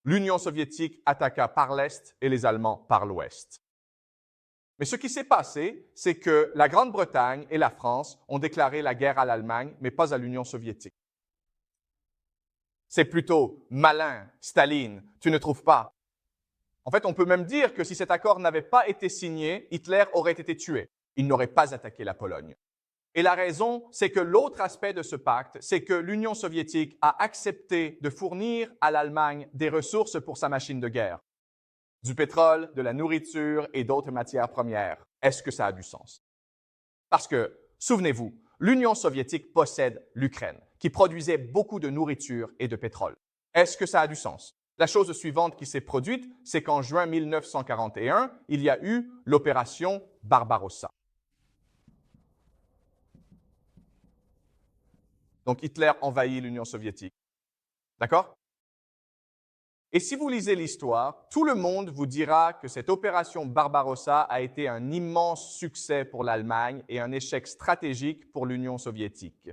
L'Union soviétique attaqua par l'Est et les Allemands par l'Ouest. Mais ce qui s'est passé, c'est que la Grande-Bretagne et la France ont déclaré la guerre à l'Allemagne, mais pas à l'Union soviétique. C'est plutôt malin, Staline, tu ne trouves pas? En fait, on peut même dire que si cet accord n'avait pas été signé, Hitler aurait été tué. Il n'aurait pas attaqué la Pologne. Et la raison, c'est que l'autre aspect de ce pacte, c'est que l'Union soviétique a accepté de fournir à l'Allemagne des ressources pour sa machine de guerre. Du pétrole, de la nourriture et d'autres matières premières. Est-ce que ça a du sens? Parce que, souvenez-vous, l'Union soviétique possède l'Ukraine, qui produisait beaucoup de nourriture et de pétrole. Est-ce que ça a du sens? La chose suivante qui s'est produite, c'est qu'en juin 1941, il y a eu l'opération Barbarossa. Donc Hitler envahit l'Union soviétique. D'accord? Et si vous lisez l'histoire, tout le monde vous dira que cette opération Barbarossa a été un immense succès pour l'Allemagne et un échec stratégique pour l'Union soviétique.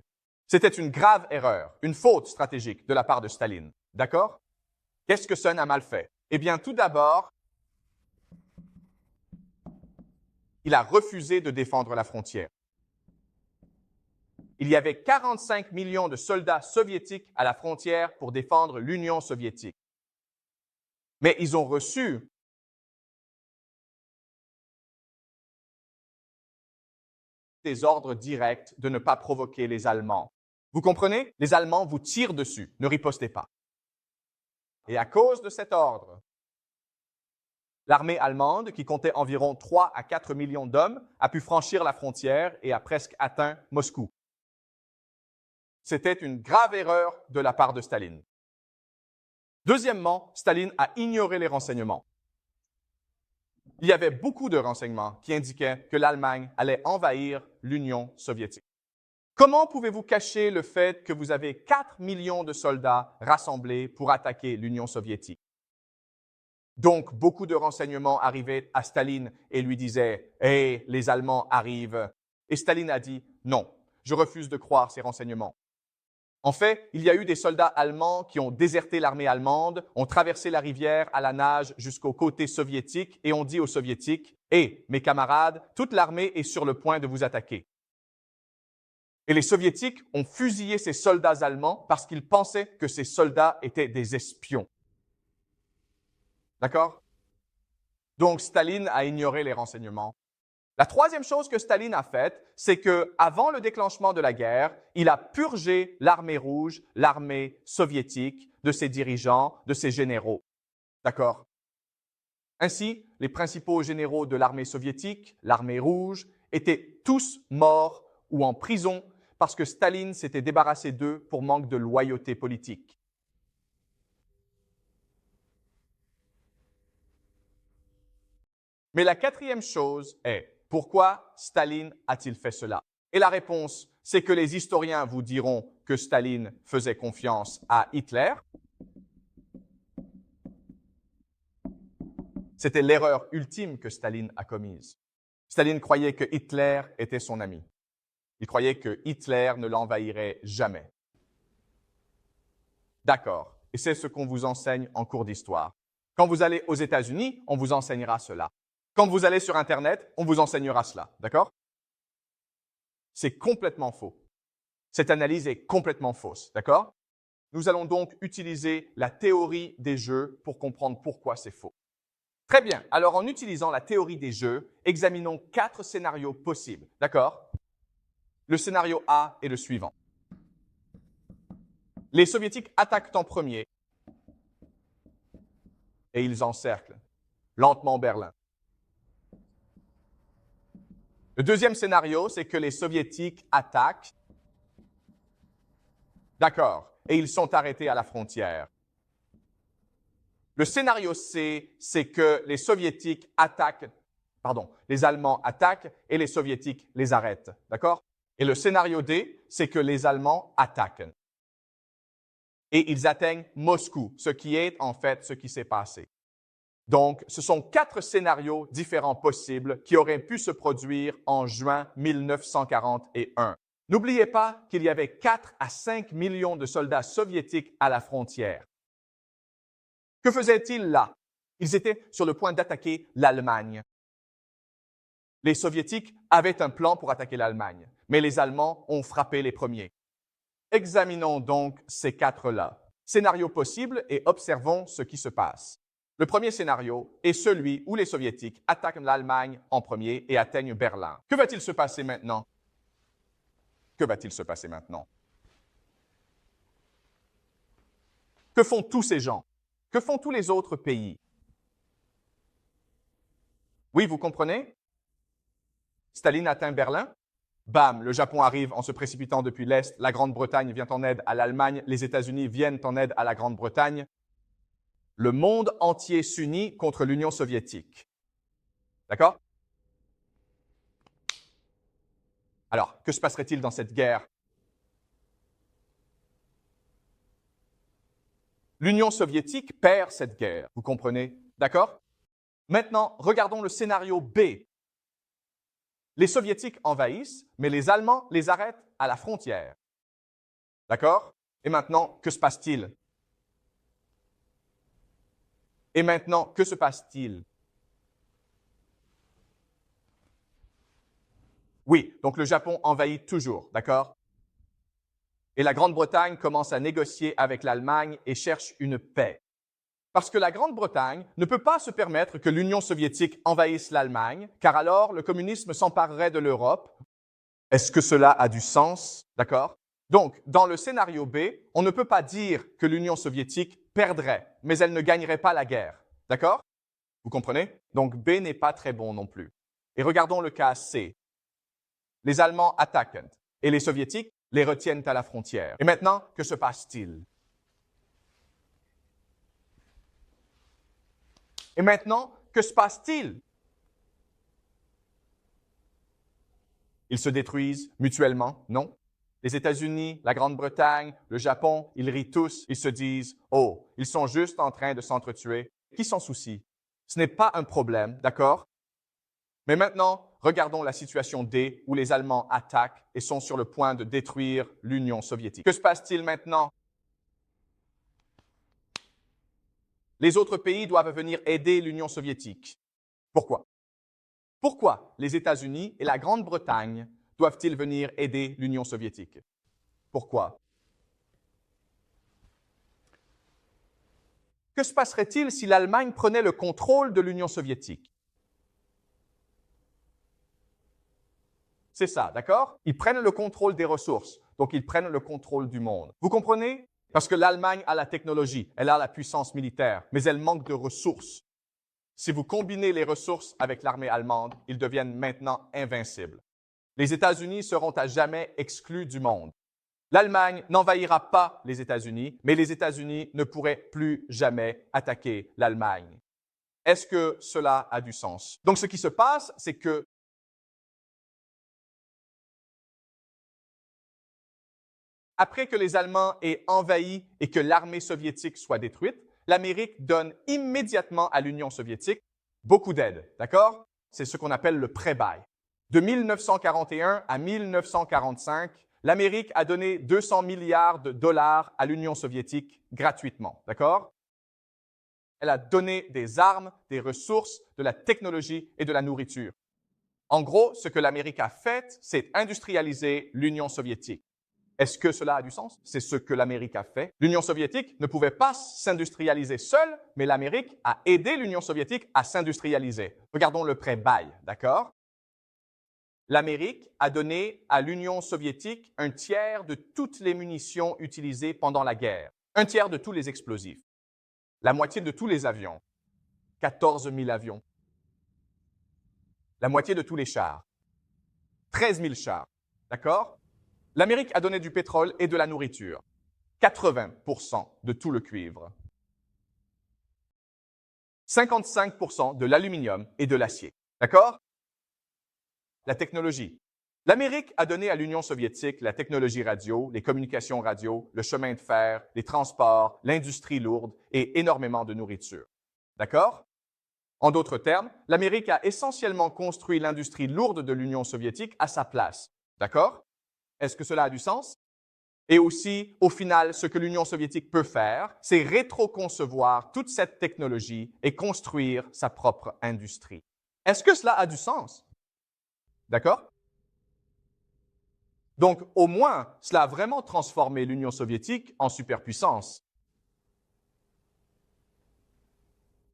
C'était une grave erreur, une faute stratégique de la part de Staline. D'accord? Qu'est-ce que Sun a mal fait? Eh bien, tout d'abord, il a refusé de défendre la frontière. Il y avait 45 millions de soldats soviétiques à la frontière pour défendre l'Union soviétique. Mais ils ont reçu des ordres directs de ne pas provoquer les Allemands. Vous comprenez? Les Allemands vous tirent dessus, ne ripostez pas. Et à cause de cet ordre, l'armée allemande, qui comptait environ 3 à 4 millions d'hommes, a pu franchir la frontière et a presque atteint Moscou. C'était une grave erreur de la part de Staline. Deuxièmement, Staline a ignoré les renseignements. Il y avait beaucoup de renseignements qui indiquaient que l'Allemagne allait envahir l'Union soviétique. Comment pouvez-vous cacher le fait que vous avez 4 millions de soldats rassemblés pour attaquer l'Union soviétique? Donc, beaucoup de renseignements arrivaient à Staline et lui disaient « Hey, les Allemands arrivent ». Et Staline a dit « Non, je refuse de croire ces renseignements ». En fait, il y a eu des soldats allemands qui ont déserté l'armée allemande, ont traversé la rivière à la nage jusqu'au côté soviétique et ont dit aux Soviétiques « Hé, mes camarades, toute l'armée est sur le point de vous attaquer ». Et les Soviétiques ont fusillé ces soldats allemands parce qu'ils pensaient que ces soldats étaient des espions. D'accord? Donc, Staline a ignoré les renseignements. La troisième chose que Staline a faite, c'est que, avant le déclenchement de la guerre, il a purgé l'armée rouge, l'armée soviétique, de ses dirigeants, de ses généraux. D'accord? Ainsi, les principaux généraux de l'armée soviétique, l'armée rouge, étaient tous morts ou en prison parce que Staline s'était débarrassé d'eux pour manque de loyauté politique. Mais la quatrième chose est, pourquoi Staline a-t-il fait cela? Et la réponse, c'est que les historiens vous diront que Staline faisait confiance à Hitler. C'était l'erreur ultime que Staline a commise. Staline croyait que Hitler était son ami. Il croyait que Hitler ne l'envahirait jamais. D'accord, et c'est ce qu'on vous enseigne en cours d'histoire. Quand vous allez aux États-Unis, on vous enseignera cela. Quand vous allez sur Internet, on vous enseignera cela, d'accord? C'est complètement faux. Cette analyse est complètement fausse, d'accord? Nous allons donc utiliser la théorie des jeux pour comprendre pourquoi c'est faux. Très bien, alors en utilisant la théorie des jeux, examinons 4 scénarios possibles, d'accord? Le scénario A est le suivant. Les Soviétiques attaquent en premier et ils encerclent lentement Berlin. Le deuxième scénario, c'est que les Soviétiques attaquent, d'accord, et ils sont arrêtés à la frontière. Le scénario C, c'est que les Soviétiques attaquent, les Allemands attaquent et les Soviétiques les arrêtent, d'accord? Et le scénario D, c'est que les Allemands attaquent. Et ils atteignent Moscou, ce qui est en fait ce qui s'est passé. Donc, ce sont 4 scénarios différents possibles qui auraient pu se produire en juin 1941. N'oubliez pas qu'il y avait 4 à 5 millions de soldats soviétiques à la frontière. Que faisaient-ils là? Ils étaient sur le point d'attaquer l'Allemagne. Les Soviétiques avaient un plan pour attaquer l'Allemagne, mais les Allemands ont frappé les premiers. Examinons donc ces 4-là. Scénario possible et observons ce qui se passe. Le premier scénario est celui où les Soviétiques attaquent l'Allemagne en premier et atteignent Berlin. Que va-t-il se passer maintenant? Que va-t-il se passer maintenant? Que font tous ces gens? Que font tous les autres pays? Oui, vous comprenez? Staline atteint Berlin. Bam, le Japon arrive en se précipitant depuis l'Est, la Grande-Bretagne vient en aide à l'Allemagne, les États-Unis viennent en aide à la Grande-Bretagne. Le monde entier s'unit contre l'Union soviétique. D'accord? Alors, que se passerait-il dans cette guerre? L'Union soviétique perd cette guerre, vous comprenez? D'accord? Maintenant, regardons le scénario B. Les Soviétiques envahissent, mais les Allemands les arrêtent à la frontière. D'accord? Et maintenant, que se passe-t-il? Et maintenant, que se passe-t-il? Oui, donc le Japon envahit toujours, d'accord? Et la Grande-Bretagne commence à négocier avec l'Allemagne et cherche une paix. Parce que la Grande-Bretagne ne peut pas se permettre que l'Union soviétique envahisse l'Allemagne, car alors le communisme s'emparerait de l'Europe. Est-ce que cela a du sens? D'accord? Donc, dans le scénario B, on ne peut pas dire que l'Union soviétique perdrait, mais elle ne gagnerait pas la guerre. D'accord? Vous comprenez? Donc, B n'est pas très bon non plus. Et regardons le cas C. Les Allemands attaquent et les Soviétiques les retiennent à la frontière. Et maintenant, que se passe-t-il? Et maintenant, que se passe-t-il? Ils se détruisent mutuellement? Non. Les États-Unis, la Grande-Bretagne, le Japon, ils rient tous, ils se disent « Oh, ils sont juste en train de s'entretuer. Qui s'en soucie? Ce n'est pas un problème, d'accord? » Mais maintenant, regardons la situation D où les Allemands attaquent et sont sur le point de détruire l'Union soviétique. Que se passe-t-il maintenant? Les autres pays doivent venir aider l'Union soviétique. Pourquoi? Pourquoi les États-Unis et la Grande-Bretagne doivent-ils venir aider l'Union soviétique? Pourquoi? Que se passerait-il si l'Allemagne prenait le contrôle de l'Union soviétique? C'est ça, d'accord? Ils prennent le contrôle des ressources, donc ils prennent le contrôle du monde. Vous comprenez? Parce que l'Allemagne a la technologie, elle a la puissance militaire, mais elle manque de ressources. Si vous combinez les ressources avec l'armée allemande, ils deviennent maintenant invincibles. Les États-Unis seront à jamais exclus du monde. L'Allemagne n'envahira pas les États-Unis, mais les États-Unis ne pourraient plus jamais attaquer l'Allemagne. Est-ce que cela a du sens? Donc, ce qui se passe, c'est que après que les Allemands aient envahi et que l'armée soviétique soit détruite, l'Amérique donne immédiatement à l'Union soviétique beaucoup d'aide, d'accord? C'est ce qu'on appelle le pré-bail. De 1941 à 1945, l'Amérique a donné 200 milliards de dollars à l'Union soviétique gratuitement, d'accord? Elle a donné des armes, des ressources, de la technologie et de la nourriture. En gros, ce que l'Amérique a fait, c'est industrialiser l'Union soviétique. Est-ce que cela a du sens? C'est ce que l'Amérique a fait. L'Union soviétique ne pouvait pas s'industrialiser seule, mais l'Amérique a aidé l'Union soviétique à s'industrialiser. Regardons le pré-bail, d'accord? L'Amérique a donné à l'Union soviétique un tiers de toutes les munitions utilisées pendant la guerre, un tiers de tous les explosifs, la moitié de tous les avions, 14 000 avions, la moitié de tous les chars, 13 000 chars, d'accord? L'Amérique a donné du pétrole et de la nourriture, 80% de tout le cuivre, 55% de l'aluminium et de l'acier, d'accord? La technologie. L'Amérique a donné à l'Union soviétique la technologie radio, les communications radio, le chemin de fer, les transports, l'industrie lourde et énormément de nourriture, d'accord? En d'autres termes, l'Amérique a essentiellement construit l'industrie lourde de l'Union soviétique à sa place, d'accord? Est-ce que cela a du sens? Et aussi, au final, ce que l'Union soviétique peut faire, c'est rétroconcevoir toute cette technologie et construire sa propre industrie. Est-ce que cela a du sens? D'accord? Donc, au moins, cela a vraiment transformé l'Union soviétique en superpuissance.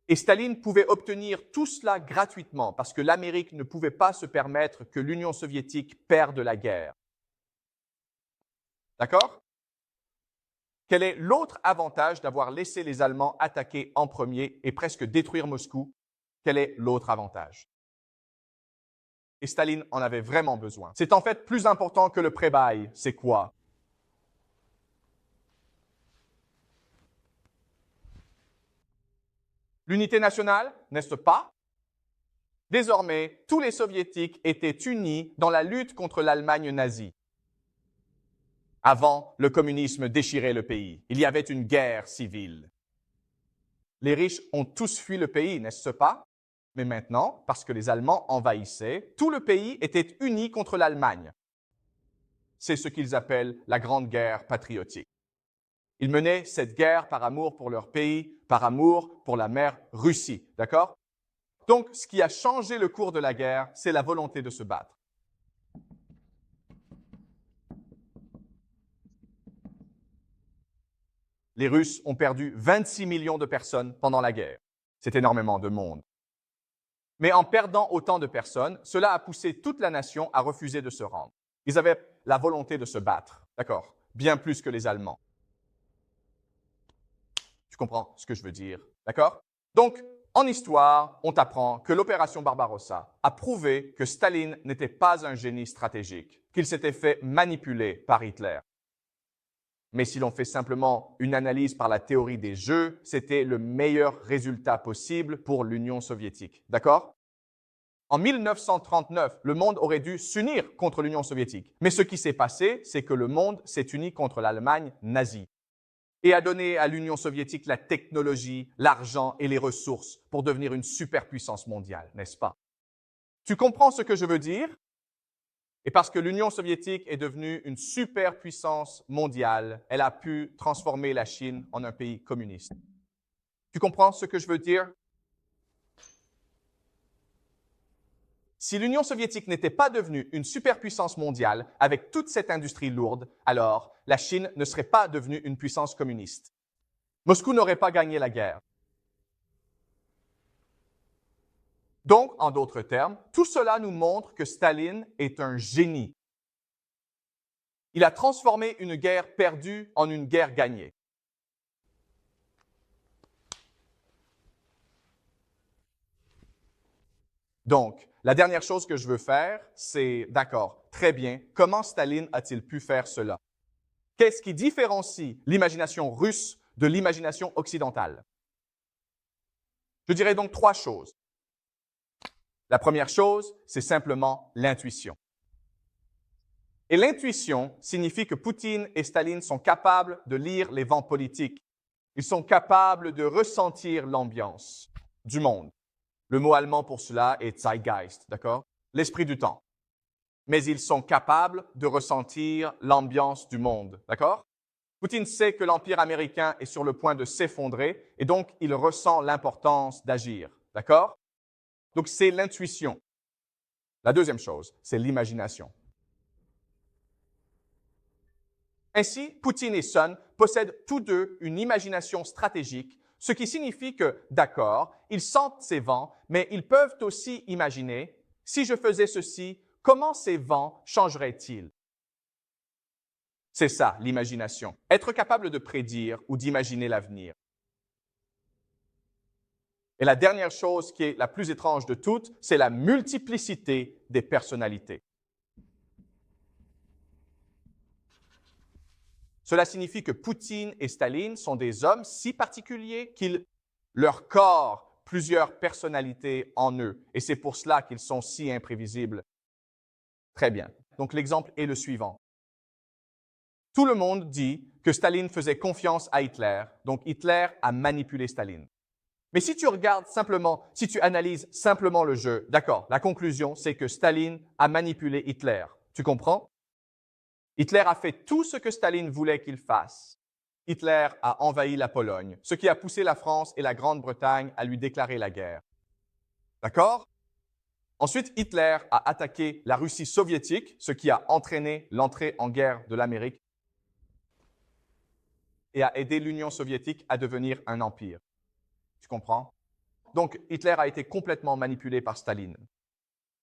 Et Staline pouvait obtenir tout cela gratuitement parce que l'Amérique ne pouvait pas se permettre que l'Union soviétique perde la guerre. D'accord? Quel est l'autre avantage d'avoir laissé les Allemands attaquer en premier et presque détruire Moscou? Quel est l'autre avantage? Et Staline en avait vraiment besoin. C'est en fait plus important que le pré-bail. C'est quoi? L'unité nationale, n'est-ce pas? Désormais, tous les Soviétiques étaient unis dans la lutte contre l'Allemagne nazie. Avant, le communisme déchirait le pays. Il y avait une guerre civile. Les riches ont tous fui le pays, n'est-ce pas? Mais maintenant, parce que les Allemands envahissaient, tout le pays était uni contre l'Allemagne. C'est ce qu'ils appellent la Grande Guerre patriotique. Ils menaient cette guerre par amour pour leur pays, par amour pour la mère Russie, d'accord? Donc, ce qui a changé le cours de la guerre, c'est la volonté de se battre. Les Russes ont perdu 26 millions de personnes pendant la guerre. C'est énormément de monde. Mais en perdant autant de personnes, cela a poussé toute la nation à refuser de se rendre. Ils avaient la volonté de se battre, d'accord? Bien plus que les Allemands. Tu comprends ce que je veux dire, d'accord? Donc, en histoire, on t'apprend que l'opération Barbarossa a prouvé que Staline n'était pas un génie stratégique, qu'il s'était fait manipuler par Hitler. Mais si l'on fait simplement une analyse par la théorie des jeux, c'était le meilleur résultat possible pour l'Union soviétique. D'accord? En 1939, le monde aurait dû s'unir contre l'Union soviétique. Mais ce qui s'est passé, c'est que le monde s'est uni contre l'Allemagne nazie et a donné à l'Union soviétique la technologie, l'argent et les ressources pour devenir une superpuissance mondiale, n'est-ce pas? Tu comprends ce que je veux dire? Et parce que l'Union soviétique est devenue une superpuissance mondiale, elle a pu transformer la Chine en un pays communiste. Tu comprends ce que je veux dire? Si l'Union soviétique n'était pas devenue une superpuissance mondiale avec toute cette industrie lourde, alors la Chine ne serait pas devenue une puissance communiste. Moscou n'aurait pas gagné la guerre. Donc, en d'autres termes, tout cela nous montre que Staline est un génie. Il a transformé une guerre perdue en une guerre gagnée. Donc, la dernière chose que je veux faire, c'est, d'accord, très bien, comment Staline a-t-il pu faire cela? Qu'est-ce qui différencie l'imagination russe de l'imagination occidentale? Je dirais donc trois choses. La première chose, c'est simplement l'intuition. Et l'intuition signifie que Poutine et Staline sont capables de lire les vents politiques. Ils sont capables de ressentir l'ambiance du monde. Le mot allemand pour cela est Zeitgeist, d'accord? L'esprit du temps. Mais ils sont capables de ressentir l'ambiance du monde, d'accord? Poutine sait que l'Empire américain est sur le point de s'effondrer et donc il ressent l'importance d'agir, d'accord? Donc c'est l'intuition. La deuxième chose, c'est l'imagination. Ainsi, Poutine et Sun possèdent tous deux une imagination stratégique, ce qui signifie que, d'accord, ils sentent ces vents, mais ils peuvent aussi imaginer, si je faisais ceci, comment ces vents changeraient-ils? C'est ça, l'imagination. Être capable de prédire ou d'imaginer l'avenir. Et la dernière chose qui est la plus étrange de toutes, c'est la multiplicité des personnalités. Cela signifie que Poutine et Staline sont des hommes si particuliers qu'ils leur corps plusieurs personnalités en eux. Et c'est pour cela qu'ils sont si imprévisibles. Très bien. Donc l'exemple est le suivant. Tout le monde dit que Staline faisait confiance à Hitler, donc Hitler a manipulé Staline. Mais si tu regardes simplement, si tu analyses simplement le jeu, d'accord, la conclusion, c'est que Staline a manipulé Hitler. Tu comprends? Hitler a fait tout ce que Staline voulait qu'il fasse. Hitler a envahi la Pologne, ce qui a poussé la France et la Grande-Bretagne à lui déclarer la guerre. D'accord? Ensuite, Hitler a attaqué la Russie soviétique, ce qui a entraîné l'entrée en guerre de l'Amérique et a aidé l'Union soviétique à devenir un empire. Tu comprends? Donc, Hitler a été complètement manipulé par Staline.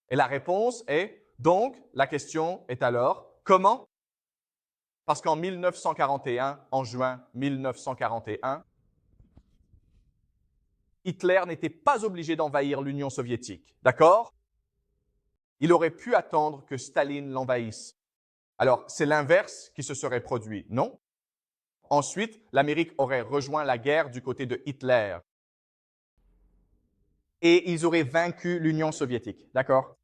Et la réponse est, donc, la question est alors, comment? Parce qu'en 1941, en juin 1941, Hitler n'était pas obligé d'envahir l'Union soviétique, d'accord? Il aurait pu attendre que Staline l'envahisse. Alors, c'est l'inverse qui se serait produit, non? Ensuite, l'Amérique aurait rejoint la guerre du côté de Hitler. Et ils auraient vaincu l'Union soviétique, d'accord?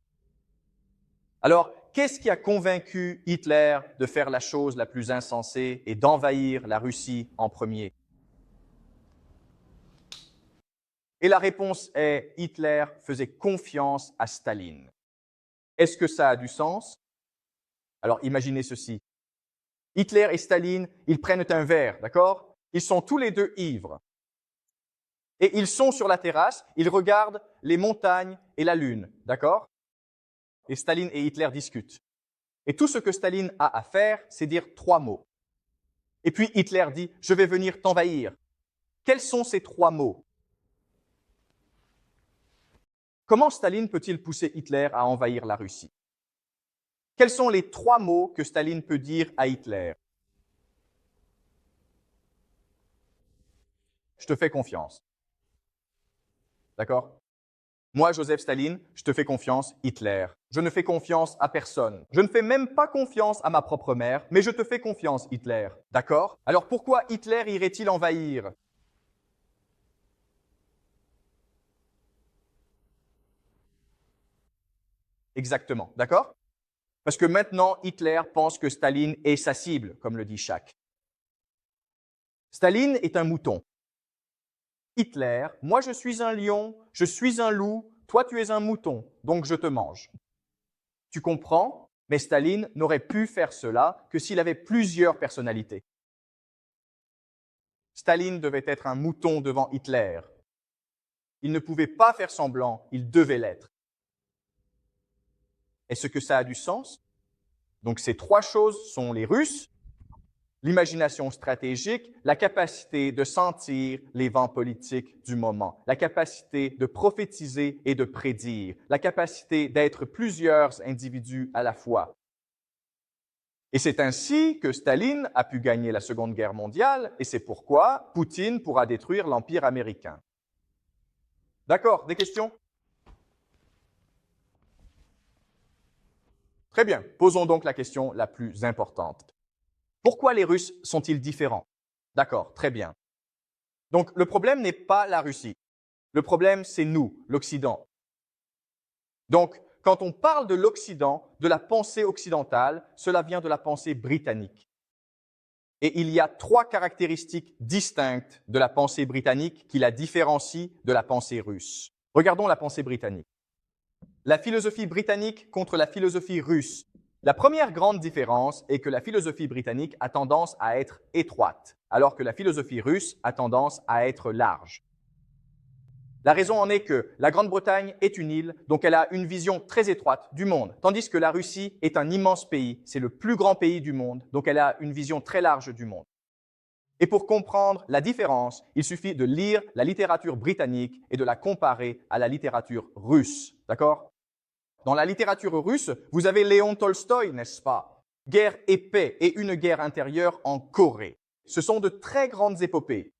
Alors, qu'est-ce qui a convaincu Hitler de faire la chose la plus insensée et d'envahir la Russie en premier? Et la réponse est, Hitler faisait confiance à Staline. Est-ce que ça a du sens? Alors, imaginez ceci. Hitler et Staline, ils prennent un verre, d'accord? Ils sont tous les deux ivres. Et ils sont sur la terrasse, ils regardent les montagnes et la lune, d'accord? Et Staline et Hitler discutent. Et tout ce que Staline a à faire, c'est dire trois mots. Et puis Hitler dit, je vais venir t'envahir. Quels sont ces trois mots? Comment Staline peut-il pousser Hitler à envahir la Russie? Quels sont les trois mots que Staline peut dire à Hitler? Je te fais confiance. D'accord? Moi, Joseph Staline, je te fais confiance, Hitler. Je ne fais confiance à personne. Je ne fais même pas confiance à ma propre mère, mais je te fais confiance, Hitler. D'accord? Alors pourquoi Hitler irait-il envahir? Exactement, d'accord? Parce que maintenant, Hitler pense que Staline est sa cible, comme le dit Schack. Staline est un mouton. Hitler, moi je suis un lion, je suis un loup, toi tu es un mouton, donc je te mange. Tu comprends? Mais Staline n'aurait pu faire cela que s'il avait plusieurs personnalités. Staline devait être un mouton devant Hitler. Il ne pouvait pas faire semblant, il devait l'être. Est-ce que ça a du sens? Donc ces trois choses sont les Russes, l'imagination stratégique, la capacité de sentir les vents politiques du moment, la capacité de prophétiser et de prédire, la capacité d'être plusieurs individus à la fois. Et c'est ainsi que Staline a pu gagner la Seconde Guerre mondiale, et c'est pourquoi Poutine pourra détruire l'Empire américain. D'accord, des questions? Très bien, posons donc la question la plus importante. Pourquoi les Russes sont-ils différents? D'accord, très bien. Donc, le problème n'est pas la Russie. Le problème, c'est nous, l'Occident. Donc, quand on parle de l'Occident, de la pensée occidentale, cela vient de la pensée britannique. Et il y a trois caractéristiques distinctes de la pensée britannique qui la différencient de la pensée russe. Regardons la pensée britannique. La philosophie britannique contre la philosophie russe. La première grande différence est que la philosophie britannique a tendance à être étroite, alors que la philosophie russe a tendance à être large. La raison en est que la Grande-Bretagne est une île, donc elle a une vision très étroite du monde, tandis que la Russie est un immense pays, c'est le plus grand pays du monde, donc elle a une vision très large du monde. Et pour comprendre la différence, il suffit de lire la littérature britannique et de la comparer à la littérature russe, d'accord? Dans la littérature russe, vous avez Léon Tolstoï, n'est-ce pas? Guerre et paix et une guerre intérieure en Corée. Ce sont de très grandes épopées.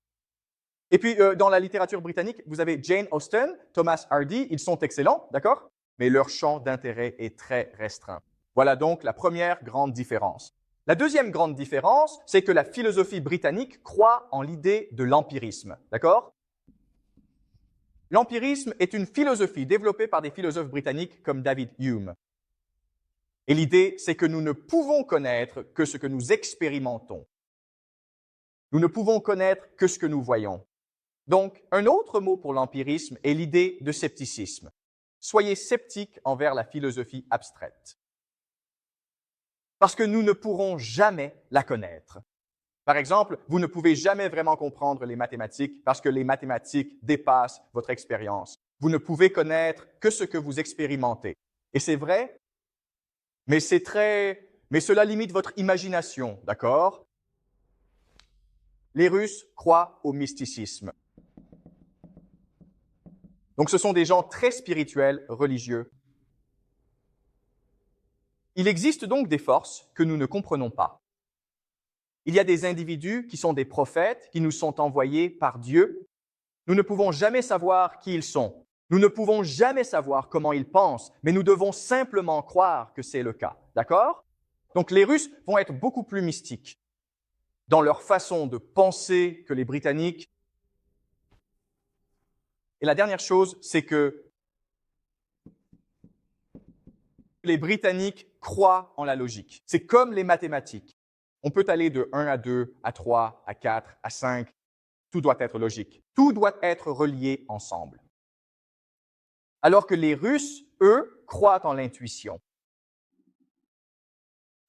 Et puis, dans la littérature britannique, vous avez Jane Austen, Thomas Hardy, ils sont excellents, d'accord? Mais leur champ d'intérêt est très restreint. Voilà donc la première grande différence. La deuxième grande différence, c'est que la philosophie britannique croit en l'idée de l'empirisme, d'accord? L'empirisme est une philosophie développée par des philosophes britanniques comme David Hume. Et l'idée, c'est que nous ne pouvons connaître que ce que nous expérimentons. Nous ne pouvons connaître que ce que nous voyons. Donc, un autre mot pour l'empirisme est l'idée de scepticisme. Soyez sceptiques envers la philosophie abstraite. Parce que nous ne pourrons jamais la connaître. Par exemple, vous ne pouvez jamais vraiment comprendre les mathématiques parce que les mathématiques dépassent votre expérience. Vous ne pouvez connaître que ce que vous expérimentez. Et c'est vrai, mais cela limite votre imagination, d'accord? Les Russes croient au mysticisme. Donc ce sont des gens très spirituels, religieux. Il existe donc des forces que nous ne comprenons pas. Il y a des individus qui sont des prophètes, qui nous sont envoyés par Dieu. Nous ne pouvons jamais savoir qui ils sont. Nous ne pouvons jamais savoir comment ils pensent, mais nous devons simplement croire que c'est le cas. D'accord? Donc les Russes vont être beaucoup plus mystiques dans leur façon de penser que les Britanniques. Et la dernière chose, c'est que les Britanniques croient en la logique. C'est comme les mathématiques. On peut aller de 1 à 2, à 3, à 4, à 5. Tout doit être logique. Tout doit être relié ensemble. Alors que les Russes, eux, croient en l'intuition.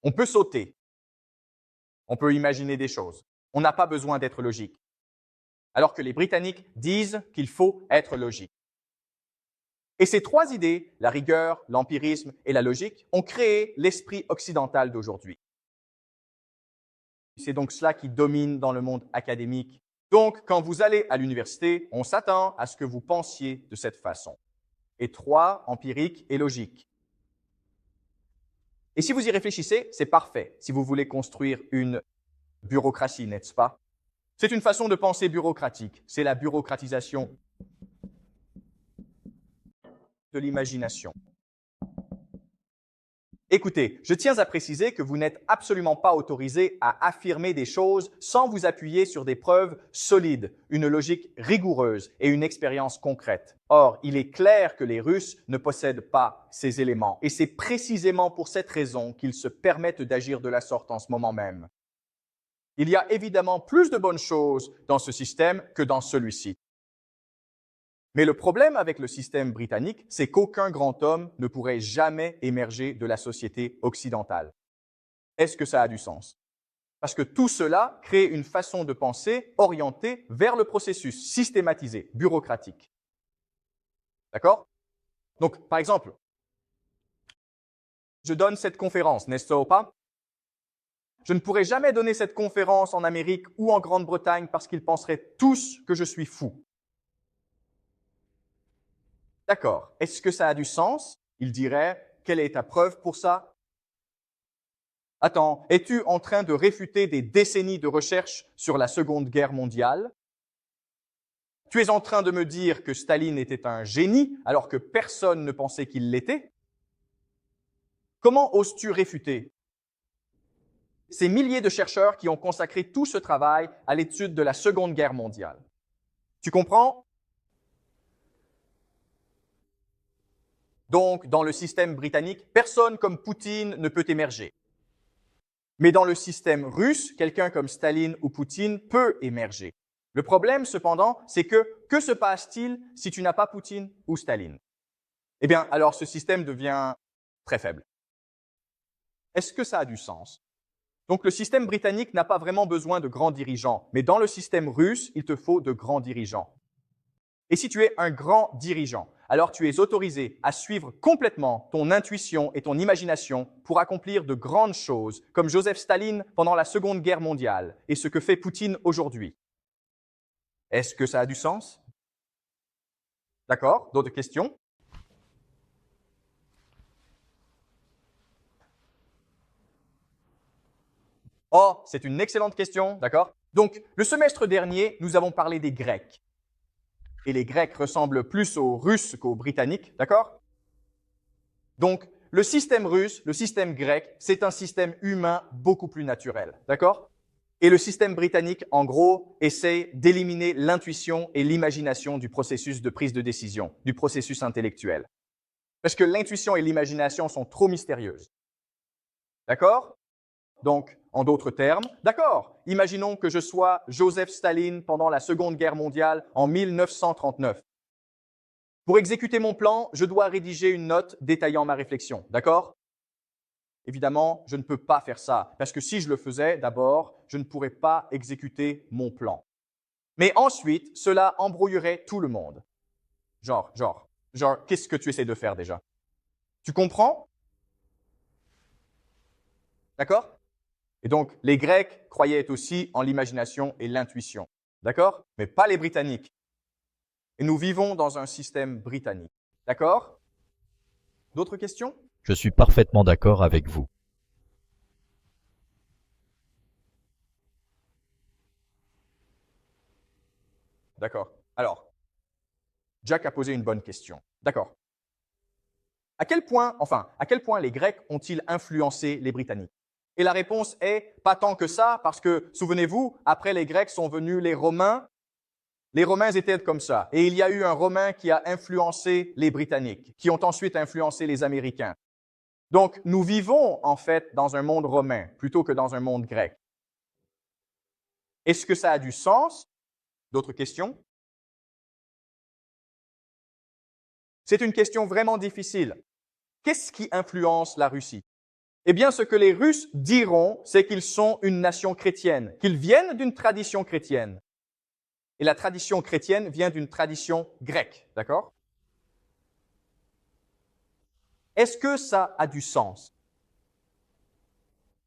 On peut sauter. On peut imaginer des choses. On n'a pas besoin d'être logique. Alors que les Britanniques disent qu'il faut être logique. Et ces trois idées, la rigueur, l'empirisme et la logique, ont créé l'esprit occidental d'aujourd'hui. C'est donc cela qui domine dans le monde académique. Donc, quand vous allez à l'université, on s'attend à ce que vous pensiez de cette façon. Étroit, empirique et logique. Et si vous y réfléchissez, c'est parfait si vous voulez construire une bureaucratie, n'est-ce pas? C'est une façon de penser bureaucratique. C'est la bureaucratisation. de l'imagination. Écoutez, je tiens à préciser que vous n'êtes absolument pas autorisé à affirmer des choses sans vous appuyer sur des preuves solides, une logique rigoureuse et une expérience concrète. Or, il est clair que les Russes ne possèdent pas ces éléments, et c'est précisément pour cette raison qu'ils se permettent d'agir de la sorte en ce moment même. Il y a évidemment plus de bonnes choses dans ce système que dans celui-ci. Mais le problème avec le système britannique, c'est qu'aucun grand homme ne pourrait jamais émerger de la société occidentale. Est-ce que ça a du sens? Parce que tout cela crée une façon de penser orientée vers le processus, systématisé, bureaucratique. D'accord? Donc, par exemple, je donne cette conférence, n'est-ce pas? Je ne pourrais jamais donner cette conférence en Amérique ou en Grande-Bretagne parce qu'ils penseraient tous que je suis fou. D'accord. Est-ce que ça a du sens? Il dirait, quelle est ta preuve pour ça? Attends, es-tu en train de réfuter des décennies de recherche sur la Seconde Guerre mondiale? Tu es en train de me dire que Staline était un génie alors que personne ne pensait qu'il l'était? Comment oses-tu réfuter? Ces milliers de chercheurs qui ont consacré tout ce travail à l'étude de la Seconde Guerre mondiale. Tu comprends? Donc, dans le système britannique, personne comme Poutine ne peut émerger. Mais dans le système russe, quelqu'un comme Staline ou Poutine peut émerger. Le problème, cependant, c'est que se passe-t-il si tu n'as pas Poutine ou Staline? Eh bien, alors ce système devient très faible. Est-ce que ça a du sens? Donc, le système britannique n'a pas vraiment besoin de grands dirigeants, mais dans le système russe, il te faut de grands dirigeants. Et si tu es un grand dirigeant, alors tu es autorisé à suivre complètement ton intuition et ton imagination pour accomplir de grandes choses, comme Joseph Staline pendant la Seconde Guerre mondiale et ce que fait Poutine aujourd'hui. Est-ce que ça a du sens? D'accord? D'autres questions? Oh, c'est une excellente question, d'accord? Donc, le semestre dernier, nous avons parlé des Grecs. Et les Grecs ressemblent plus aux Russes qu'aux Britanniques, d'accord? Donc, le système russe, le système grec, c'est un système humain beaucoup plus naturel, d'accord? Et le système britannique, en gros, essaie d'éliminer l'intuition et l'imagination du processus de prise de décision, du processus intellectuel. Parce que l'intuition et l'imagination sont trop mystérieuses. D'accord? Donc, en d'autres termes, d'accord, imaginons que je sois Joseph Staline pendant la Seconde Guerre mondiale en 1939. Pour exécuter mon plan, je dois rédiger une note détaillant ma réflexion, d'accord? Évidemment, je ne peux pas faire ça, parce que si je le faisais, d'abord, je ne pourrais pas exécuter mon plan. Mais ensuite, cela embrouillerait tout le monde. Genre, qu'est-ce que tu essaies de faire déjà? Tu comprends? D'accord? Et donc, les Grecs croyaient aussi en l'imagination et l'intuition. D'accord? Mais pas les Britanniques. Et nous vivons dans un système britannique. D'accord? D'autres questions? Je suis parfaitement d'accord avec vous. D'accord. Alors, Jack a posé une bonne question. D'accord. À quel point les Grecs ont-ils influencé les Britanniques? Et la réponse est pas tant que ça, parce que, souvenez-vous, après les Grecs sont venus les Romains. Les Romains étaient comme ça. Et il y a eu un Romain qui a influencé les Britanniques, qui ont ensuite influencé les Américains. Donc, nous vivons en fait dans un monde romain plutôt que dans un monde grec. Est-ce que ça a du sens? D'autres questions? C'est une question vraiment difficile. Qu'est-ce qui influence la Russie? Eh bien, ce que les Russes diront, c'est qu'ils sont une nation chrétienne, qu'ils viennent d'une tradition chrétienne. Et la tradition chrétienne vient d'une tradition grecque, d'accord? Est-ce que ça a du sens?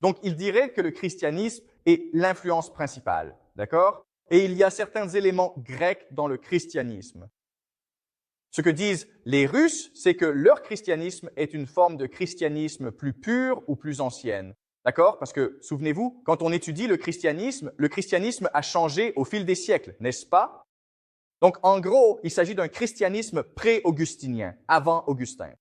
Donc, ils diraient que le christianisme est l'influence principale, d'accord? Et il y a certains éléments grecs dans le christianisme. Ce que disent les Russes, c'est que leur christianisme est une forme de christianisme plus pure ou plus ancienne. D'accord? Parce que, souvenez-vous, quand on étudie le christianisme a changé au fil des siècles, n'est-ce pas? Donc, en gros, il s'agit d'un christianisme pré-augustinien, avant Augustin.